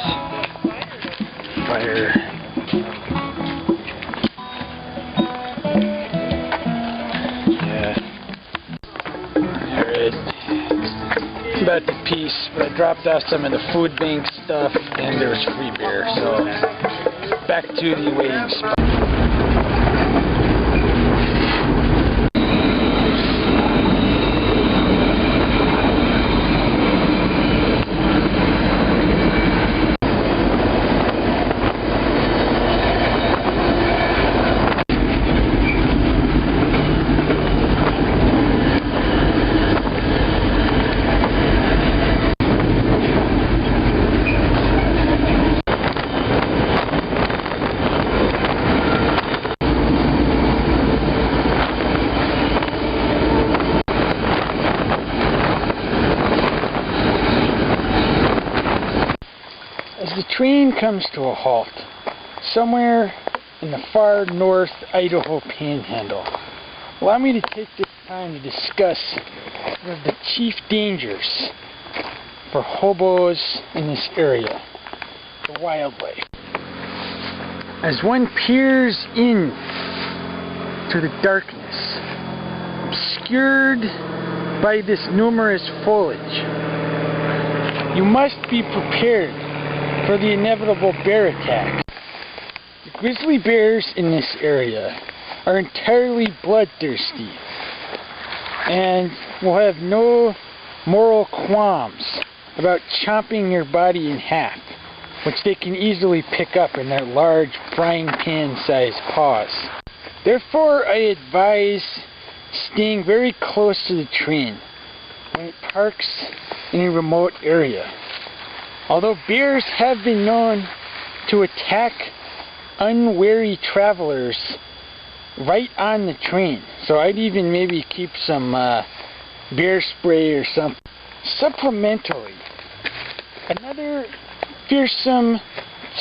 fire. Yeah. There it is. It's about the piece, but I dropped off some of the food bank stuff and there's free beer, so back to the waiting spot. The train comes to a halt somewhere in the far north Idaho panhandle. Allow me to take this time to discuss one of the chief dangers for hobos in this area, the wildlife. As one peers in to the darkness, obscured by this numerous foliage, you must be prepared for the inevitable bear attack. The grizzly bears in this area are entirely bloodthirsty and will have no moral qualms about chomping your body in half, which they can easily pick up in their large frying pan-sized paws. Therefore, I advise staying very close to the train when it parks in a remote area. Although bears have been known to attack unwary travelers right on the train, so I'd even maybe keep some bear spray or something. Supplementally, another fearsome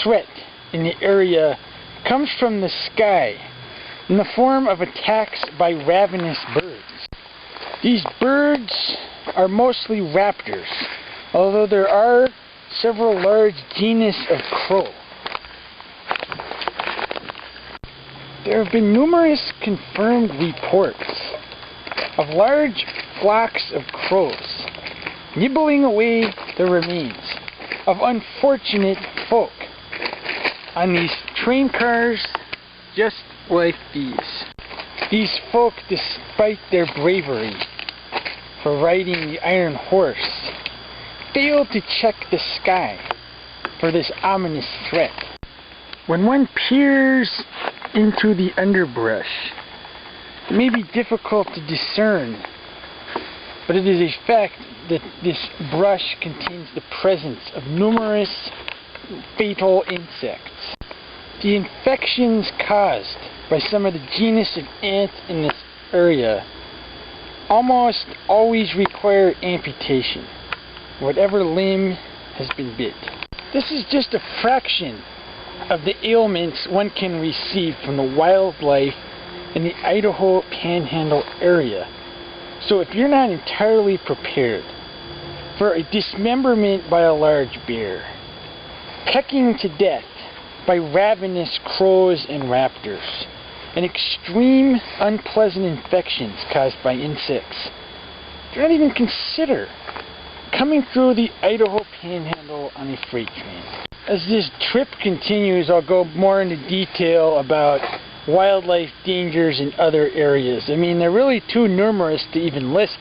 threat in the area comes from the sky in the form of attacks by ravenous birds. These birds are mostly raptors, although there are several large genus of crow. There have been numerous confirmed reports of large flocks of crows nibbling away the remains of unfortunate folk on these train cars just like these. These folk, despite their bravery for riding the iron horse, failed to check the sky for this ominous threat. When one peers into the underbrush, it may be difficult to discern, but it is a fact that this brush contains the presence of numerous fatal insects. The infections caused by some of the genus of ants in this area almost always require amputation, whatever limb has been bit. This is just a fraction of the ailments one can receive from the wildlife in the Idaho Panhandle area. So if you're not entirely prepared for a dismemberment by a large bear, pecking to death by ravenous crows and raptors, and extreme unpleasant infections caused by insects, do not even consider coming through the Idaho Panhandle on a freight train. As this trip continues, I'll go more into detail about wildlife dangers in other areas. I mean, they're really too numerous to even list.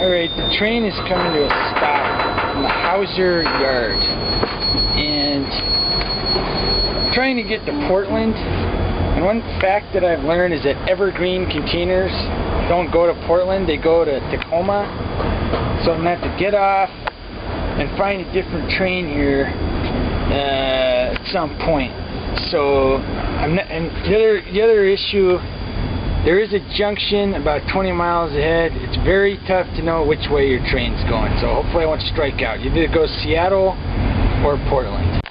Alright, the train is coming to a stop in the Hauser Yard. And I'm trying to get to Portland. And one fact that I've learned is that Evergreen containers don't go to Portland, they go to Tacoma. So I'm going to have to get off and find a different train here at some point. So, and the other issue, there is a junction about 20 miles ahead. It's very tough to know which way your train's going. So hopefully I won't strike out. You either go Seattle or Portland.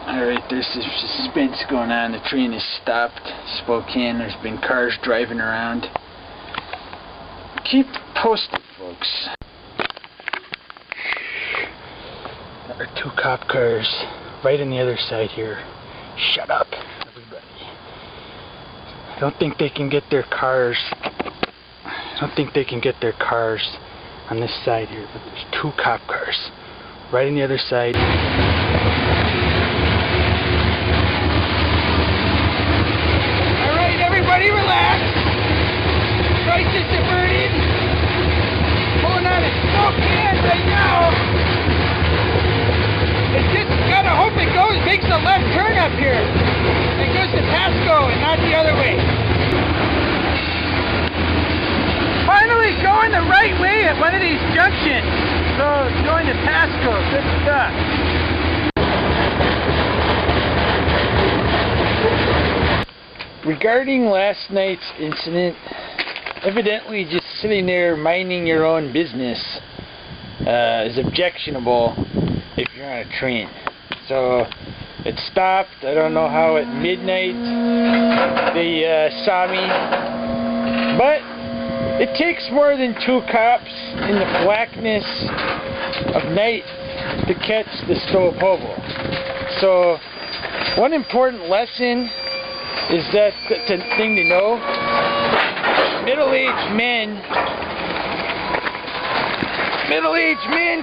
Alright, there's some suspense going on. The train has stopped. Spokane. There's been cars driving around. Keep posted, folks. There are 2 cop cars right on the other side here. Shut up, everybody. I don't think they can get their cars. I don't think they can get their cars on this side here, but there's 2 cop cars right on the other side. Alright, everybody relax. Crisis averted. Pulling out of Spokane right now. It's just gotta hope it makes a left turn up here. It goes to Pasco and not the other way. Finally going the right way at one of these junctions. So it's going to Pasco. Good stuff. Regarding last night's incident, evidently just sitting there minding your own business is objectionable if you're on a train. So it stopped. I don't know how at midnight they saw me, but it takes more than 2 cops in the blackness of night to catch the Stobe Hobo. So one important lesson is that the thing to know: middle-aged men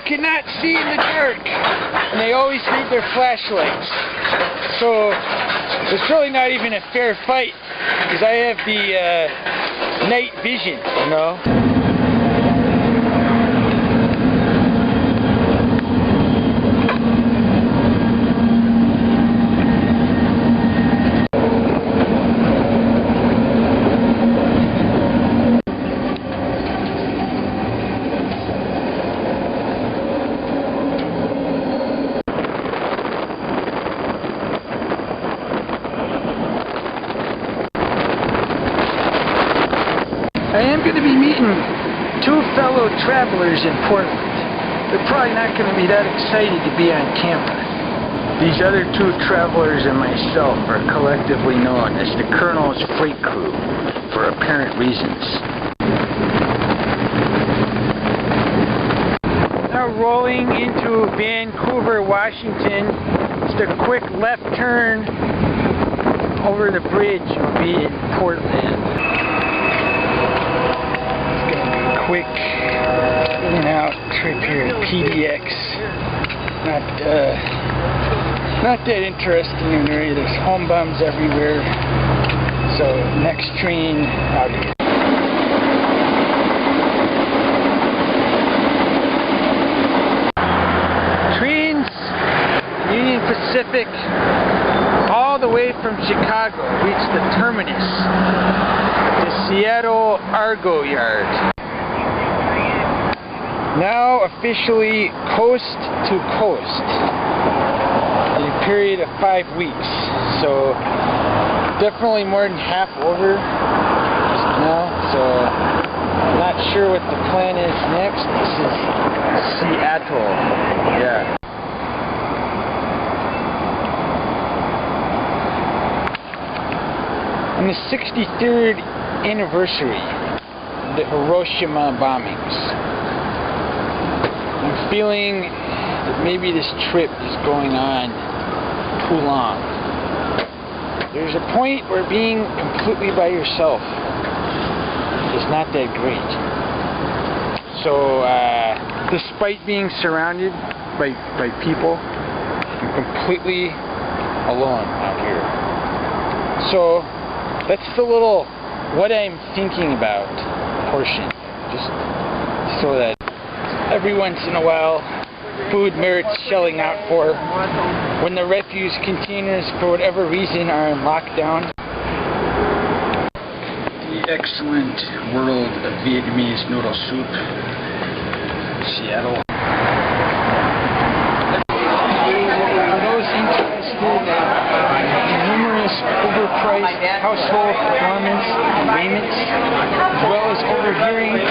cannot see in the dark, and they always need their flashlights. So it's really not even a fair fight, because I have the night vision, you know. I am going to be meeting 2 fellow travelers in Portland. They're probably not going to be that excited to be on camera. These other 2 travelers and myself are collectively known as the Colonel's Freight Crew for apparent reasons. Now rolling into Vancouver, Washington. Just a quick left turn over the bridge will be in Portland. Quick in and out trip here at PDX. Not that interesting in there. There's home bums everywhere. So next train out here. Trains Union Pacific all the way from Chicago reach the terminus at the Seattle Argo Yard. Now officially coast to coast in a period of 5 weeks. So definitely more than half over now. So I'm not sure what the plan is next. This is Seattle. Yeah. On the 63rd anniversary of the Hiroshima bombings, I'm feeling that maybe this trip is going on too long. There's a point where being completely by yourself is not that great. So, despite being surrounded by people, I'm completely alone out here. So, that's the little what I'm thinking about portion. just so that every once in a while food merits shelling out for when the refuse containers for whatever reason are in lockdown. The excellent world of Vietnamese noodle soup, Seattle. For those interested in numerous overpriced household performance payments, as well as overhearing the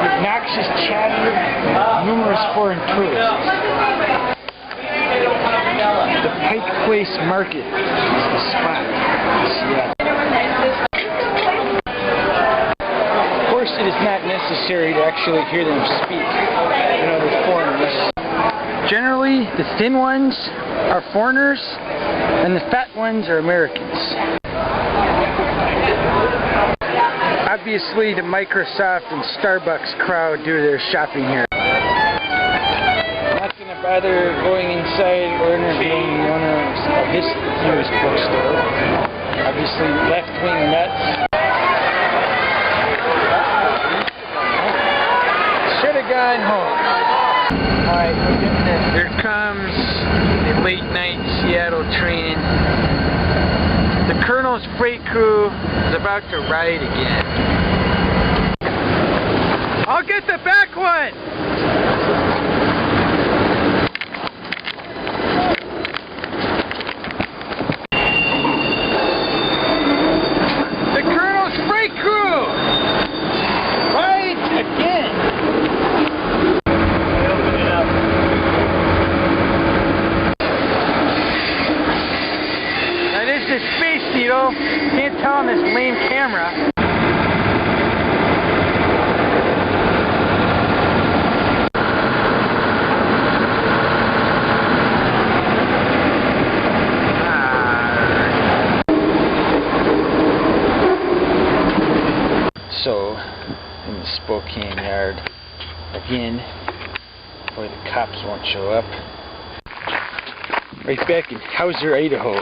obnoxious chatter of numerous foreign tourists, the Pike Place Market is the spot in Seattle. Of course, it is not necessary to actually hear them speak in other foreigners. Generally, the thin ones are foreigners, and the fat ones are Americans. Obviously, the Microsoft and Starbucks crowd do their shopping here. Not going to bother going inside or interviewing the owner of this used bookstore. Obviously, left-wing nuts. Should have gone home. Alright, here comes the late night Seattle train. The Colonel's freight crew is about to ride again. I'll get the back one! The Colonel's freight crew rides again! This is Space Needle. Can't tell on this lame camera. So, in the Spokane yard again, where the cops won't show up. Right back in Hauser, Idaho.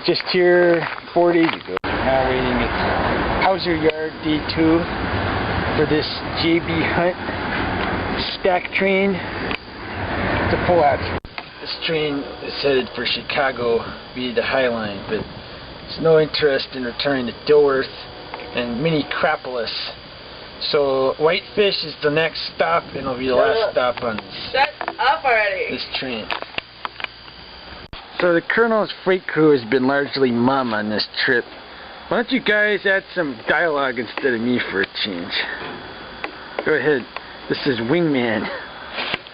Just here 4 days ago. Now waiting at Hauser Yard D2 for this JB Hunt stack train to pull out. This train is headed for Chicago via the High Line, but there's no interest in returning to Dilworth and Minneapolis. So Whitefish is the next stop, and it'll be the last stop on this train. So the Colonel's freight crew has been largely mum on this trip. Why don't you guys add some dialogue instead of me for a change? Go ahead. This is Wingman.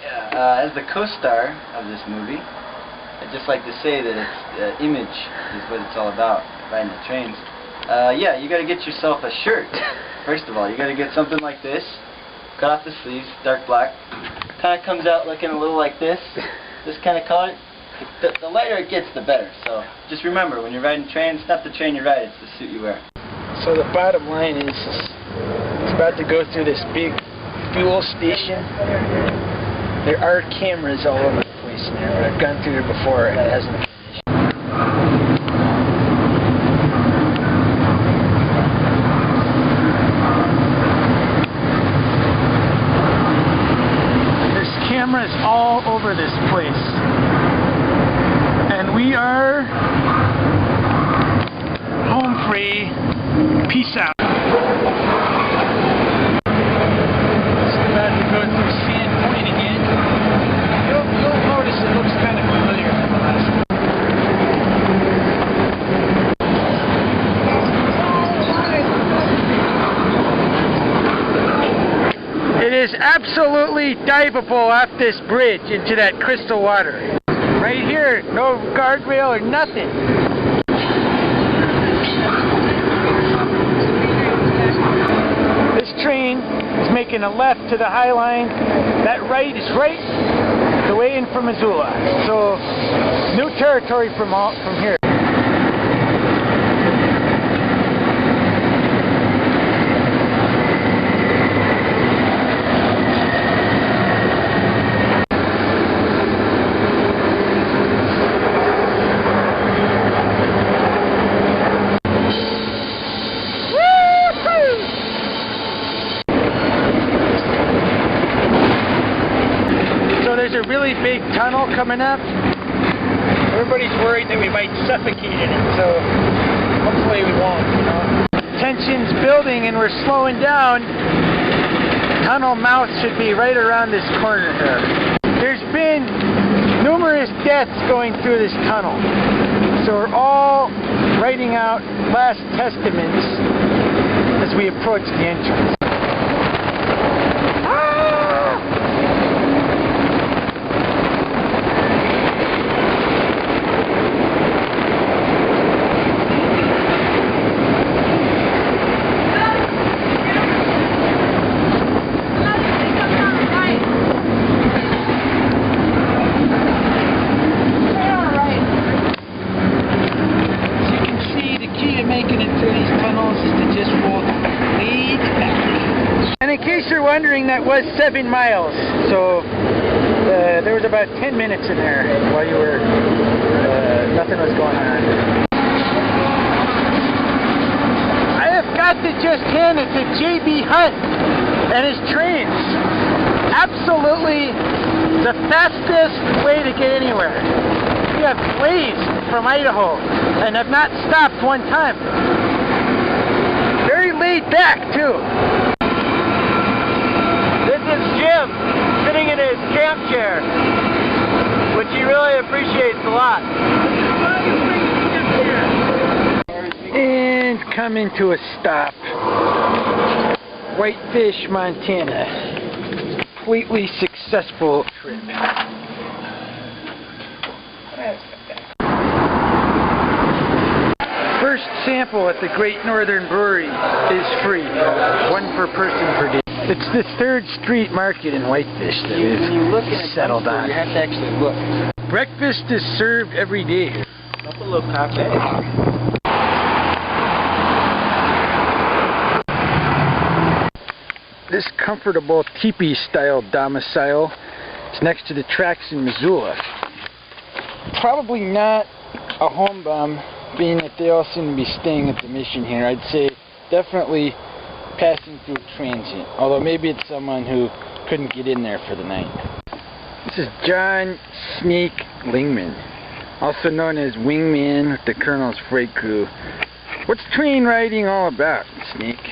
Yeah, as the co-star of this movie, I'd just like to say that it's image is what it's all about, riding the trains. Yeah, you got to get yourself a shirt. First of all, you got to get something like this. Cut off the sleeves, dark black. Kind of comes out looking a little like this. This kind of color. The lighter it gets, the better. So just remember, when you're riding trains, it's not the train you ride, it's the suit you wear. So the bottom line is, it's about to go through this big fuel station. There are cameras all over the place in there, but I've gone through there before and it hasn't finished. There's cameras all over this place. And we are home free. Peace out. Just about to go through Sand Point again. You'll notice it looks kind of familiar from the last one. It is absolutely diveable off this bridge into that crystal water. Right here, no guardrail or nothing. This train is making a left to the High Line. That right is right the way in from Missoula. So, new territory from here. there's a really big tunnel coming up. Everybody's worried that we might suffocate in it, so hopefully we won't, you know. Tension's building and we're slowing down. Tunnel mouth should be right around this corner here. There's been numerous deaths going through this tunnel. So we're all writing out last testaments as we approach the entrance. Wondering, that was 7 miles, so there was about 10 minutes in there while you were nothing was going on. I have got to just hand it to J.B. Hunt and his trains. Absolutely the fastest way to get anywhere. We have blazed from Idaho and have not stopped one time. Very laid back too. This is Jim, sitting in his camp chair, which he really appreciates a lot. And coming to a stop. Whitefish, Montana. Completely successful trip. First sample at the Great Northern Brewery is free. 1 per person per day. It's the 3rd Street Market in Whitefish that we've settled on. You have to actually look. Breakfast is served every day. Buffalo Cafe. This comfortable teepee-style domicile is next to the tracks in Missoula. Probably not a home bum, being that they all seem to be staying at the mission here. I'd say definitely passing through transit, although maybe it's someone who couldn't get in there for the night. This is John Snake Lingman, also known as Wingman with the Colonel's Freight Crew. What's train riding all about, Snake?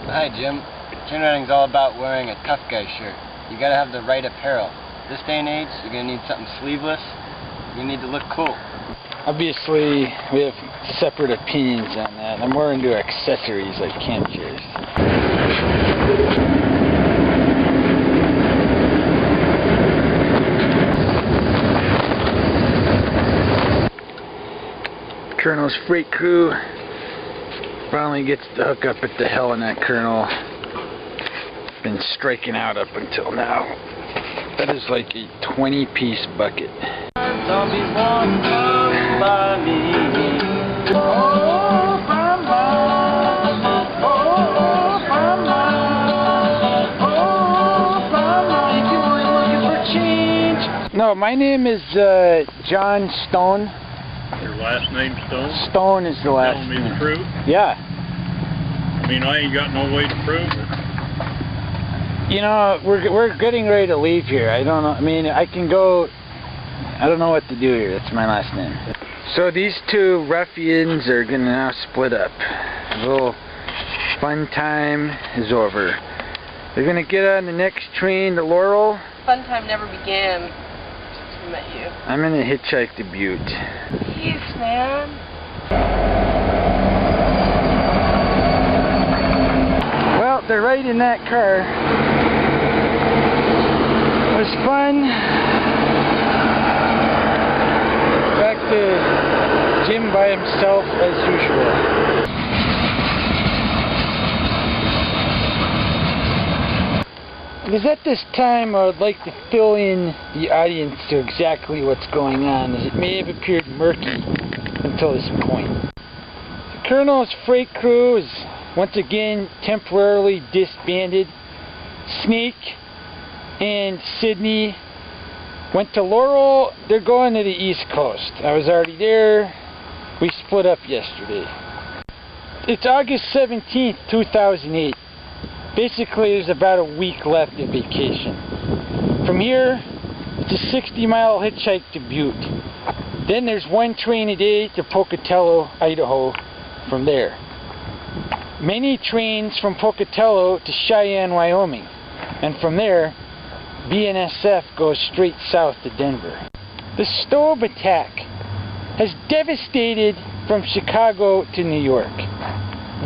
Hi, Jim. Train riding's all about wearing a tough guy shirt. You gotta have the right apparel. This day and age, you're gonna need something sleeveless. You need to look cool. Obviously, we have separate opinions on that. I'm more into accessories like camp chairs. Colonel's Freight Crew finally gets to hook up at the hell in that Colonel. Been striking out up until now. That is like a 20-piece bucket. No, my name is John Stone. Your last name Stone? Stone is the last name. name. Telling me the truth? Yeah. I mean, I ain't got no way to prove it. You know, we're getting ready to leave here. I don't know. I mean, I can go. I don't know what to do here. That's my last name. So these two ruffians are gonna now split up. A little fun time is over. They're gonna get on the next train to Laurel. Fun time never began. Just met you. I'm gonna hitchhike to Butte. Jeez, man. Well, they're right in that car. It was fun. Back to Jim by himself as usual. It was at this time I would like to fill in the audience to exactly what's going on, as it may have appeared murky until this point. The Colonel's Freight Crew is once again temporarily disbanded. Snake and Sydney went to Laurel. They're going to the East Coast. I was already there. We split up yesterday. It's August 17th, 2008. Basically, there's about a week left of vacation. From here, It's a 60-mile hitchhike to Butte. Then there's one train a day to Pocatello, Idaho from there. Many trains from Pocatello to Cheyenne, Wyoming. And from there, BNSF goes straight south to Denver. The Stobe attack has devastated from Chicago to New York,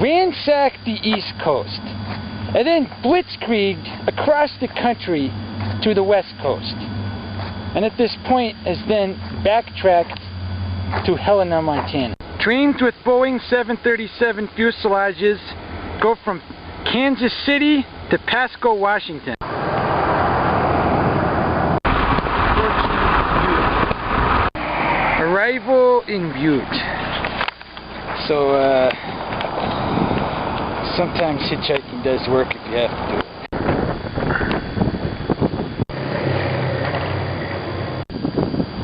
ransacked the East Coast, and then blitzkrieged across the country to the West Coast. And at this point has then backtracked to Helena, Montana. Trains with Boeing 737 fuselages go from Kansas City to Pasco, Washington. Arrival in Butte. So sometimes hitchhiking does work if you have to do it.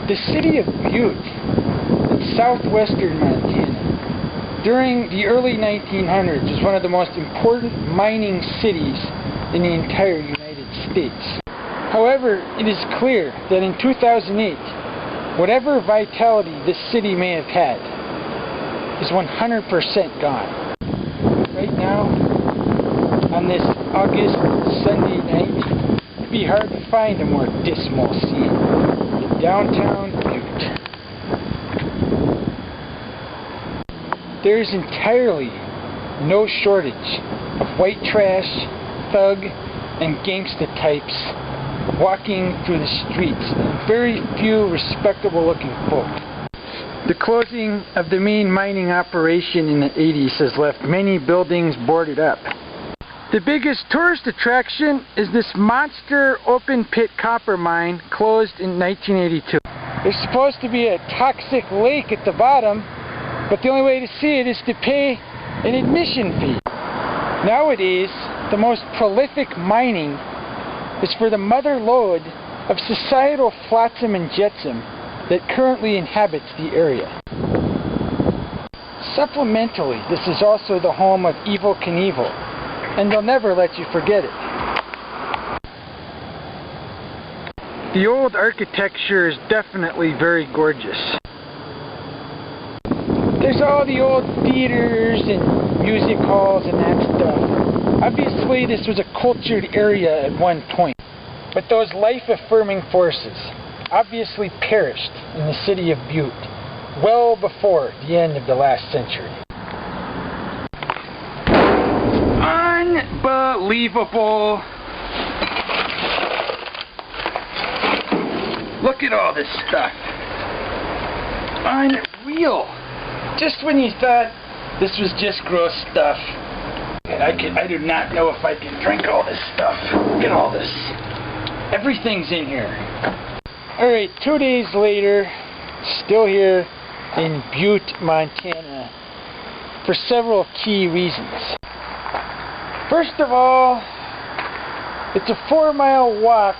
The city of Butte in southwestern Montana during the early 1900s was one of the most important mining cities in the entire United States. However, it is clear that in 2008, whatever vitality this city may have had is 100% gone. Right now, on this August Sunday night, it'd be hard to find a more dismal scene than downtown Butte. There's entirely no shortage of white trash, thug, and gangsta types walking through the streets, and very few respectable looking folk. The closing of the main mining operation in the 80s has left many buildings boarded up. The biggest tourist attraction is this monster open pit copper mine closed in 1982. There's supposed to be a toxic lake at the bottom, but the only way to see it is to pay an admission fee. Nowadays, the most prolific mining is for the mother lode of societal flotsam and jetsam that currently inhabits the area. Supplementally, this is also the home of Evel Knievel, and they'll never let you forget it. The old architecture is definitely very gorgeous. There's all the old theaters and music halls and that stuff. Obviously, this was a cultured area at one point, but those life-affirming forces obviously perished in the city of Butte well before the end of the last century. Unbelievable! Look at all this stuff. Unreal! Just when you thought this was just gross stuff, I do not know if I can drink all this stuff. Look at all this. Everything's in here. Alright, 2 days later, still here in Butte, Montana, for several key reasons. First of all, it's a 4-mile walk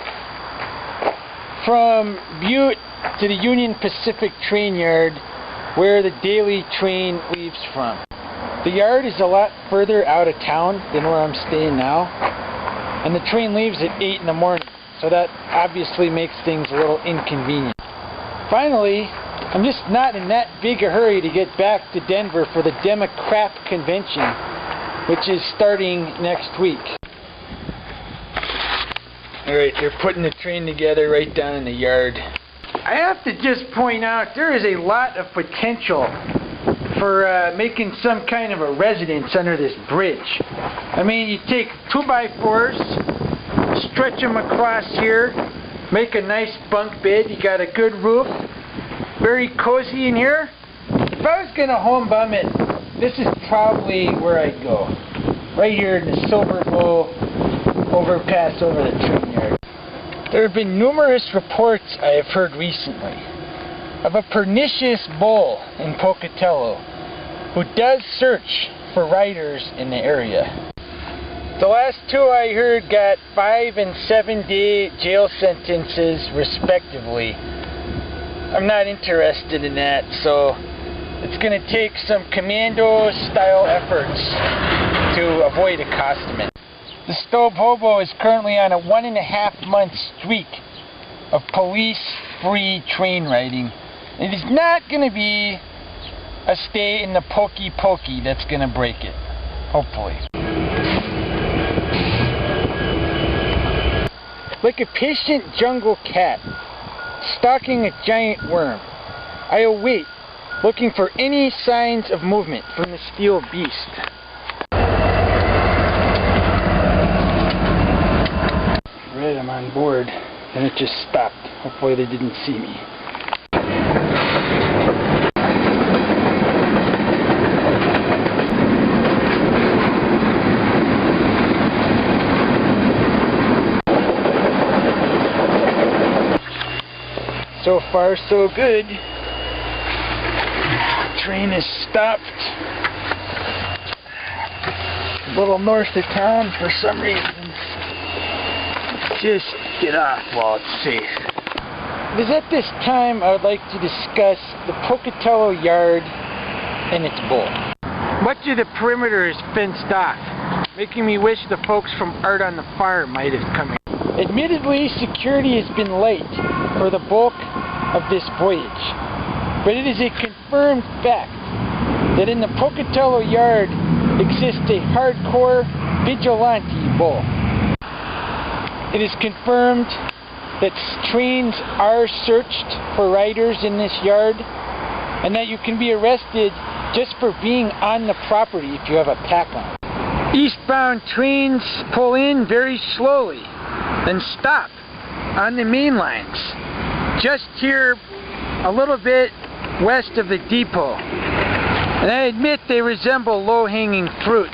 from Butte to the Union Pacific train yard where the daily train leaves from. The yard is a lot further out of town than where I'm staying now, and the train leaves at 8 in the morning, so that obviously makes things a little inconvenient. Finally, I'm just not in that big a hurry to get back to Denver for the Democrat convention, which is starting next week. Alright, they're putting the train together right down in the yard. I have to just point out there is a lot of potential for making some kind of a residence under this bridge. I mean, you take 2x4s, stretch them across here, make a nice bunk bed, you got a good roof, very cozy in here. If I was going to home bum it, this is probably where I'd go. Right here in the Silver Bow overpass over the train yard. There have been numerous reports I have heard recently of a pernicious bull in Pocatello who does search for riders in the area. The last two I heard got 5- and 7-day jail sentences respectively. I'm not interested in that, so it's going to take some commando-style efforts to avoid accostation. The Stobe Hobo is currently on a 1.5-month streak of police-free train riding. It is not going to be a stay in the pokey pokey that's going to break it. Hopefully. Like a patient jungle cat stalking a giant worm, I await, looking for any signs of movement from the steel beast. Right, I'm on board, and it just stopped. Hopefully they didn't see me. So far, so good. Train is stopped a little north of town for some reason. Just get off while it's safe. It is at this time I would like to discuss the Pocatello yard and its bull. Much of the perimeter is fenced off, making me wish the folks from Art on the Farm might have come in. Admittedly, security has been light for the bulk of this voyage, but it is a confirmed fact that in the Pocatello yard exists a hardcore vigilante bull. It is confirmed that trains are searched for riders in this yard, and that you can be arrested just for being on the property if you have a pack on. Eastbound trains pull in very slowly, then stop on the main lines, just here a little bit west of the depot. And I admit they resemble low-hanging fruit.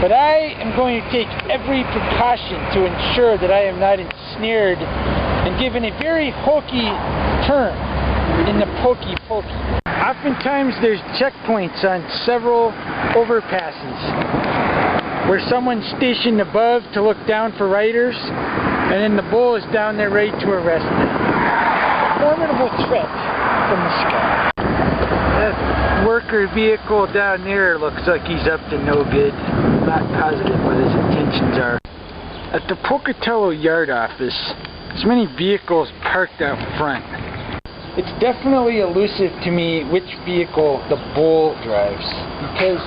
But I am going to take every precaution to ensure that I am not ensnared and given a very hokey turn in the pokey pokey. Oftentimes there's checkpoints on several overpasses where someone's stationed above to look down for riders, and then the bull is down there ready to arrest them. Formidable threat from the sky. That worker vehicle down there looks like he's up to no good. I'm not positive what his intentions are. At the Pocatello yard office, there's many vehicles parked out front. It's definitely elusive to me which vehicle the bull drives, because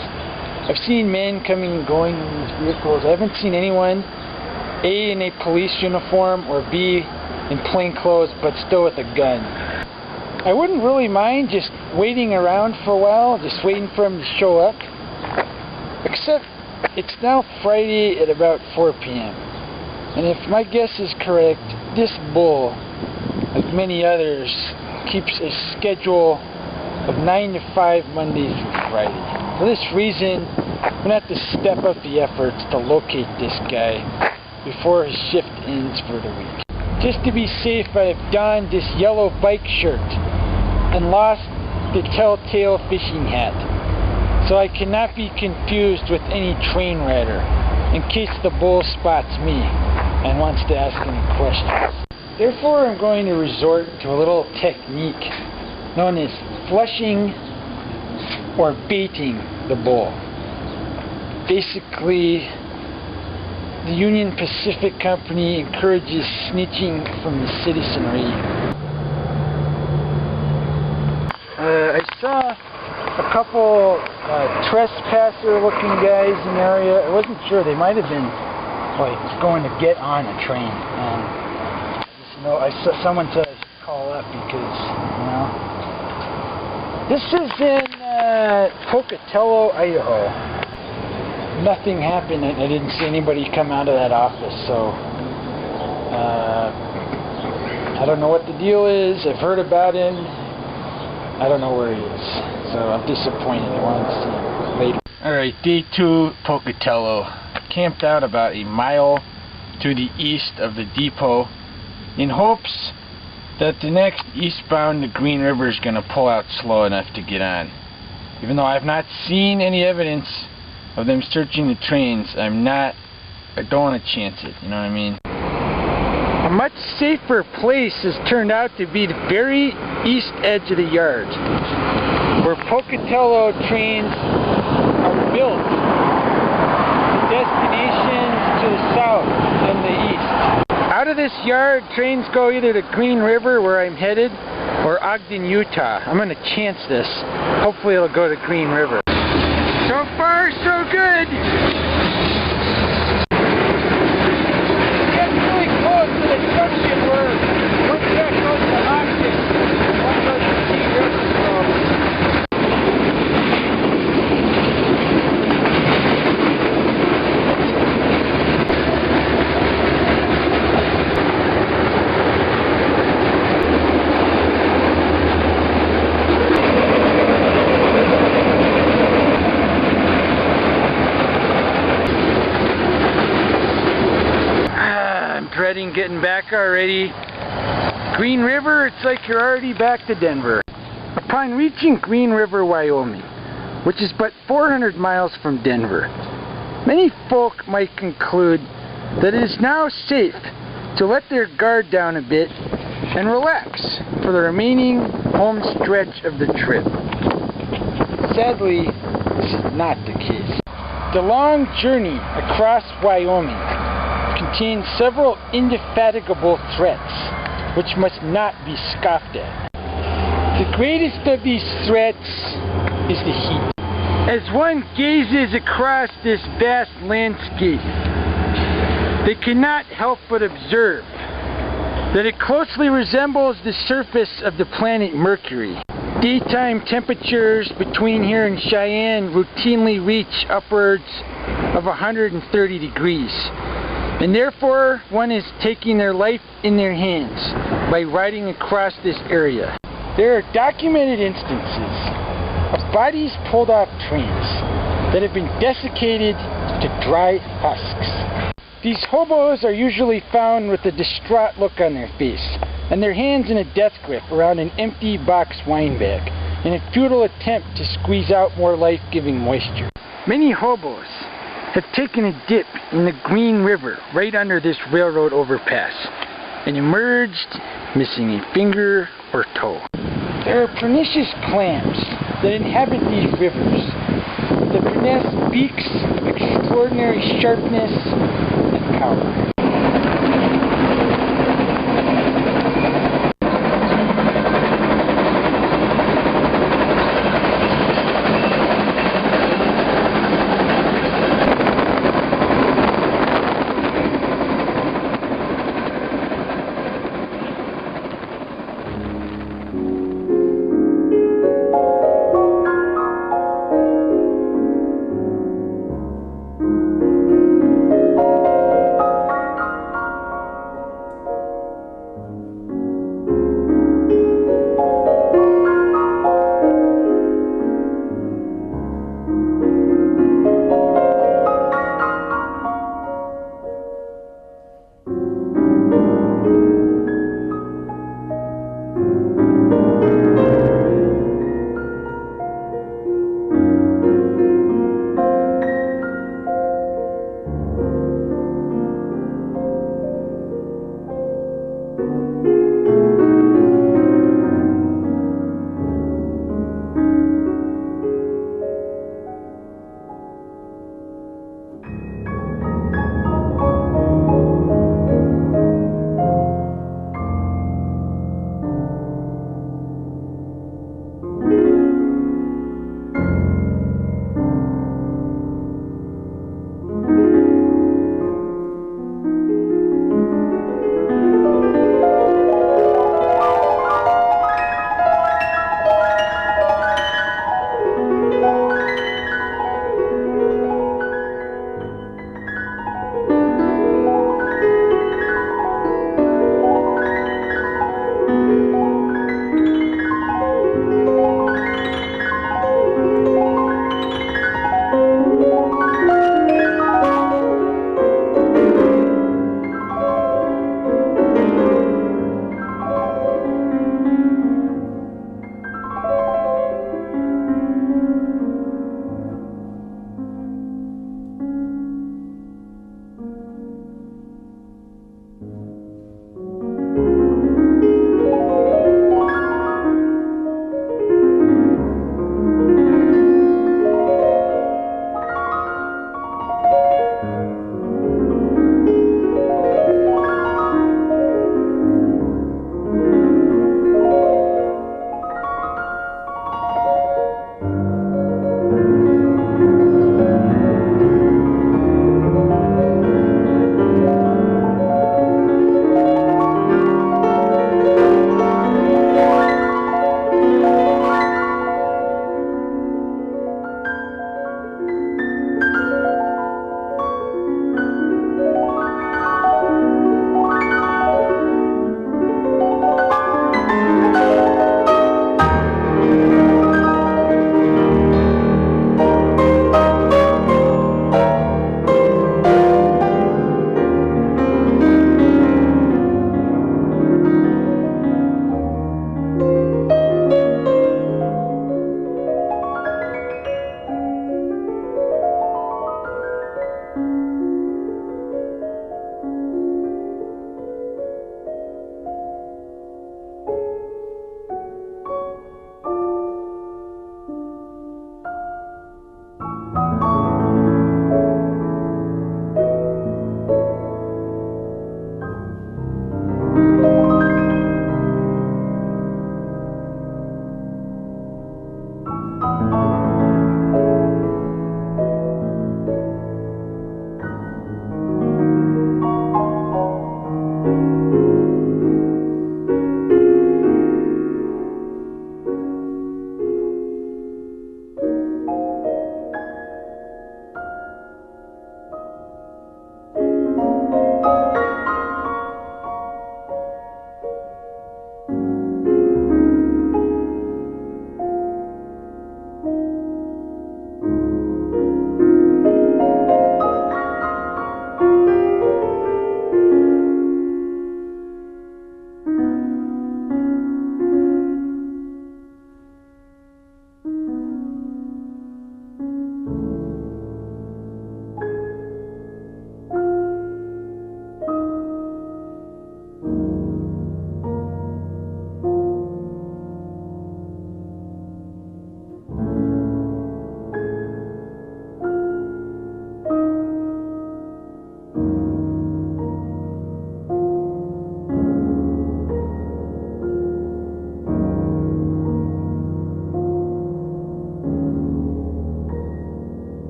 I've seen men coming and going in these vehicles. I haven't seen anyone, A, in a police uniform, or B, in plain clothes, but still with a gun. I wouldn't really mind just waiting around for a while, just waiting for him to show up. Except, it's now Friday at about 4 p.m. And if my guess is correct, this bull, like many others, keeps a schedule of 9 to 5 Monday through Friday. For this reason, I'm going to have to step up the efforts to locate this guy before his shift ends for the week. Just to be safe, I have donned this yellow bike shirt and lost the telltale fishing hat, so I cannot be confused with any train rider in case the bull spots me and wants to ask any questions. Therefore, I'm going to resort to a little technique known as flushing or baiting the bull. Basically, the Union Pacific Company encourages snitching from the citizenry. I saw a couple trespasser-looking guys in the area. I wasn't sure. They might have been like going to get on a train. I saw someone said I should call up because, you know, this is in Pocatello, Idaho. Nothing happened. I didn't see anybody come out of that office, so I don't know what the deal is. I've heard about him. I don't know where he is, so I'm disappointed. I wanted to see him later. Alright, day 2, Pocatello. Camped out about a mile to the east of the depot in hopes that the next eastbound to Green River is going to pull out slow enough to get on. Even though I've not seen any evidence of them searching the trains, I don't want to chance it, you know what I mean? A much safer place has turned out to be the very east edge of the yard, where Pocatello trains are built to destinations to the south and the east. Out of of this yard, trains go either to Green River, where I'm headed, or Ogden, Utah. I'm going to chance this. Hopefully it'll go to Green River. So far, so good. Getting really close to the junction where one track goes to Ogden, one goes to Green River. Dreading getting back already. Green River, it's like you're already back to Denver. Upon reaching Green River, Wyoming, which is but 400 miles from Denver, many folk might conclude that it is now safe to let their guard down a bit and relax for the remaining home stretch of the trip. Sadly, this is not the case. The long journey across Wyoming contains several indefatigable threats, which must not be scoffed at. The greatest of these threats is the heat. As one gazes across this vast landscape, they cannot help but observe that it closely resembles the surface of the planet Mercury. Daytime temperatures between here and Cheyenne routinely reach upwards of 130 degrees. And therefore, one is taking their life in their hands by riding across this area. There are documented instances of bodies pulled off trains that have been desiccated to dry husks. These hobos are usually found with a distraught look on their face and their hands in a death grip around an empty box wine bag in a futile attempt to squeeze out more life-giving moisture. Many hobos have taken a dip in the Green River right under this railroad overpass and emerged missing a finger or toe. There are pernicious clams that inhabit these rivers. The pernicious beaks of extraordinary sharpness and power.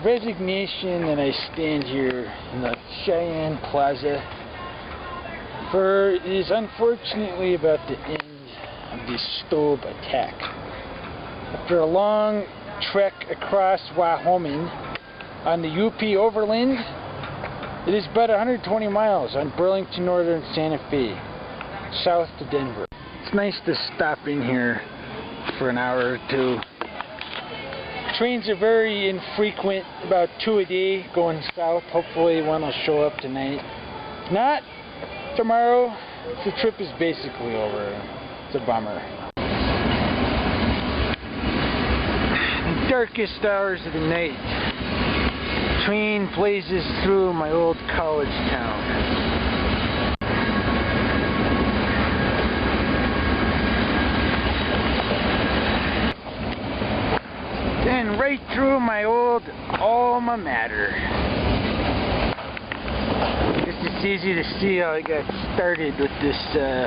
resignation that I stand here in the Cheyenne Plaza, for it is unfortunately about the end of the Stobe attack. After a long trek across Wyoming on the UP Overland, it is about 120 miles on Burlington Northern Santa Fe, south to Denver. It's nice to stop in here for an hour or two. Trains are very infrequent, about 2 a day going south. Hopefully one will show up tonight. If not, tomorrow, the trip is basically over. It's a bummer. The darkest hours of the night, train blazes through my old college town. And right through my old alma mater. It's easy to see how I got started with this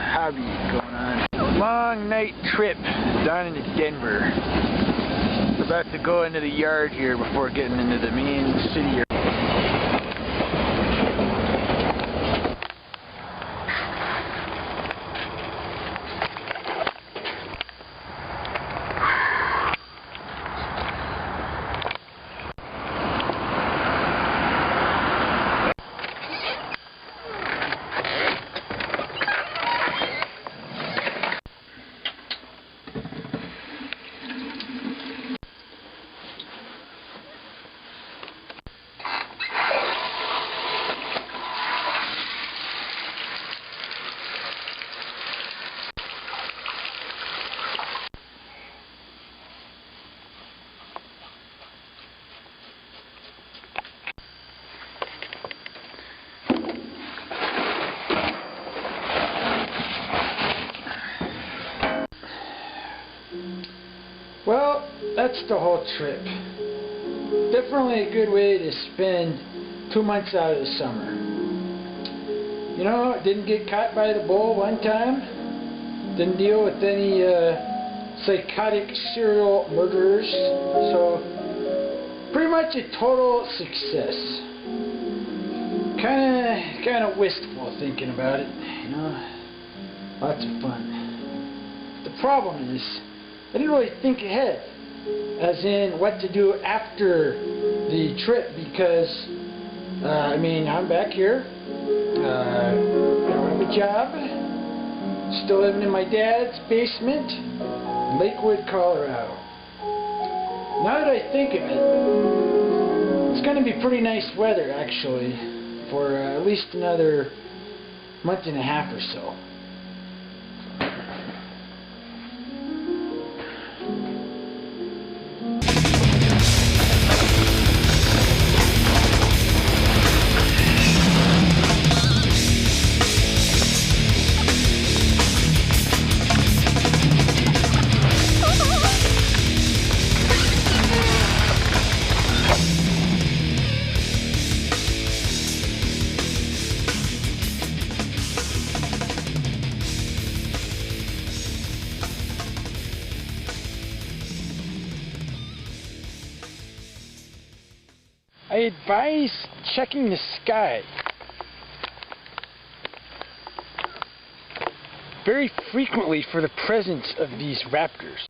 hobby going on. Long night trip down into Denver. About to go into the yard here before getting into the main city. Well, that's the whole trip. Definitely a good way to spend 2 months out of the summer. You know, didn't get caught by the bull one time. Didn't deal with any psychotic serial murderers. So, pretty much a total success. Kinda wistful thinking about it, you know. Lots of fun. The problem is, I didn't really think ahead, as in what to do after the trip, because, I mean, I'm back here, I don't have a job, still living in my dad's basement, Lakewood, Colorado. Now that I think of it, it's going to be pretty nice weather, actually, for at least another month and a half or so. I advise checking the sky very frequently for the presence of these raptors.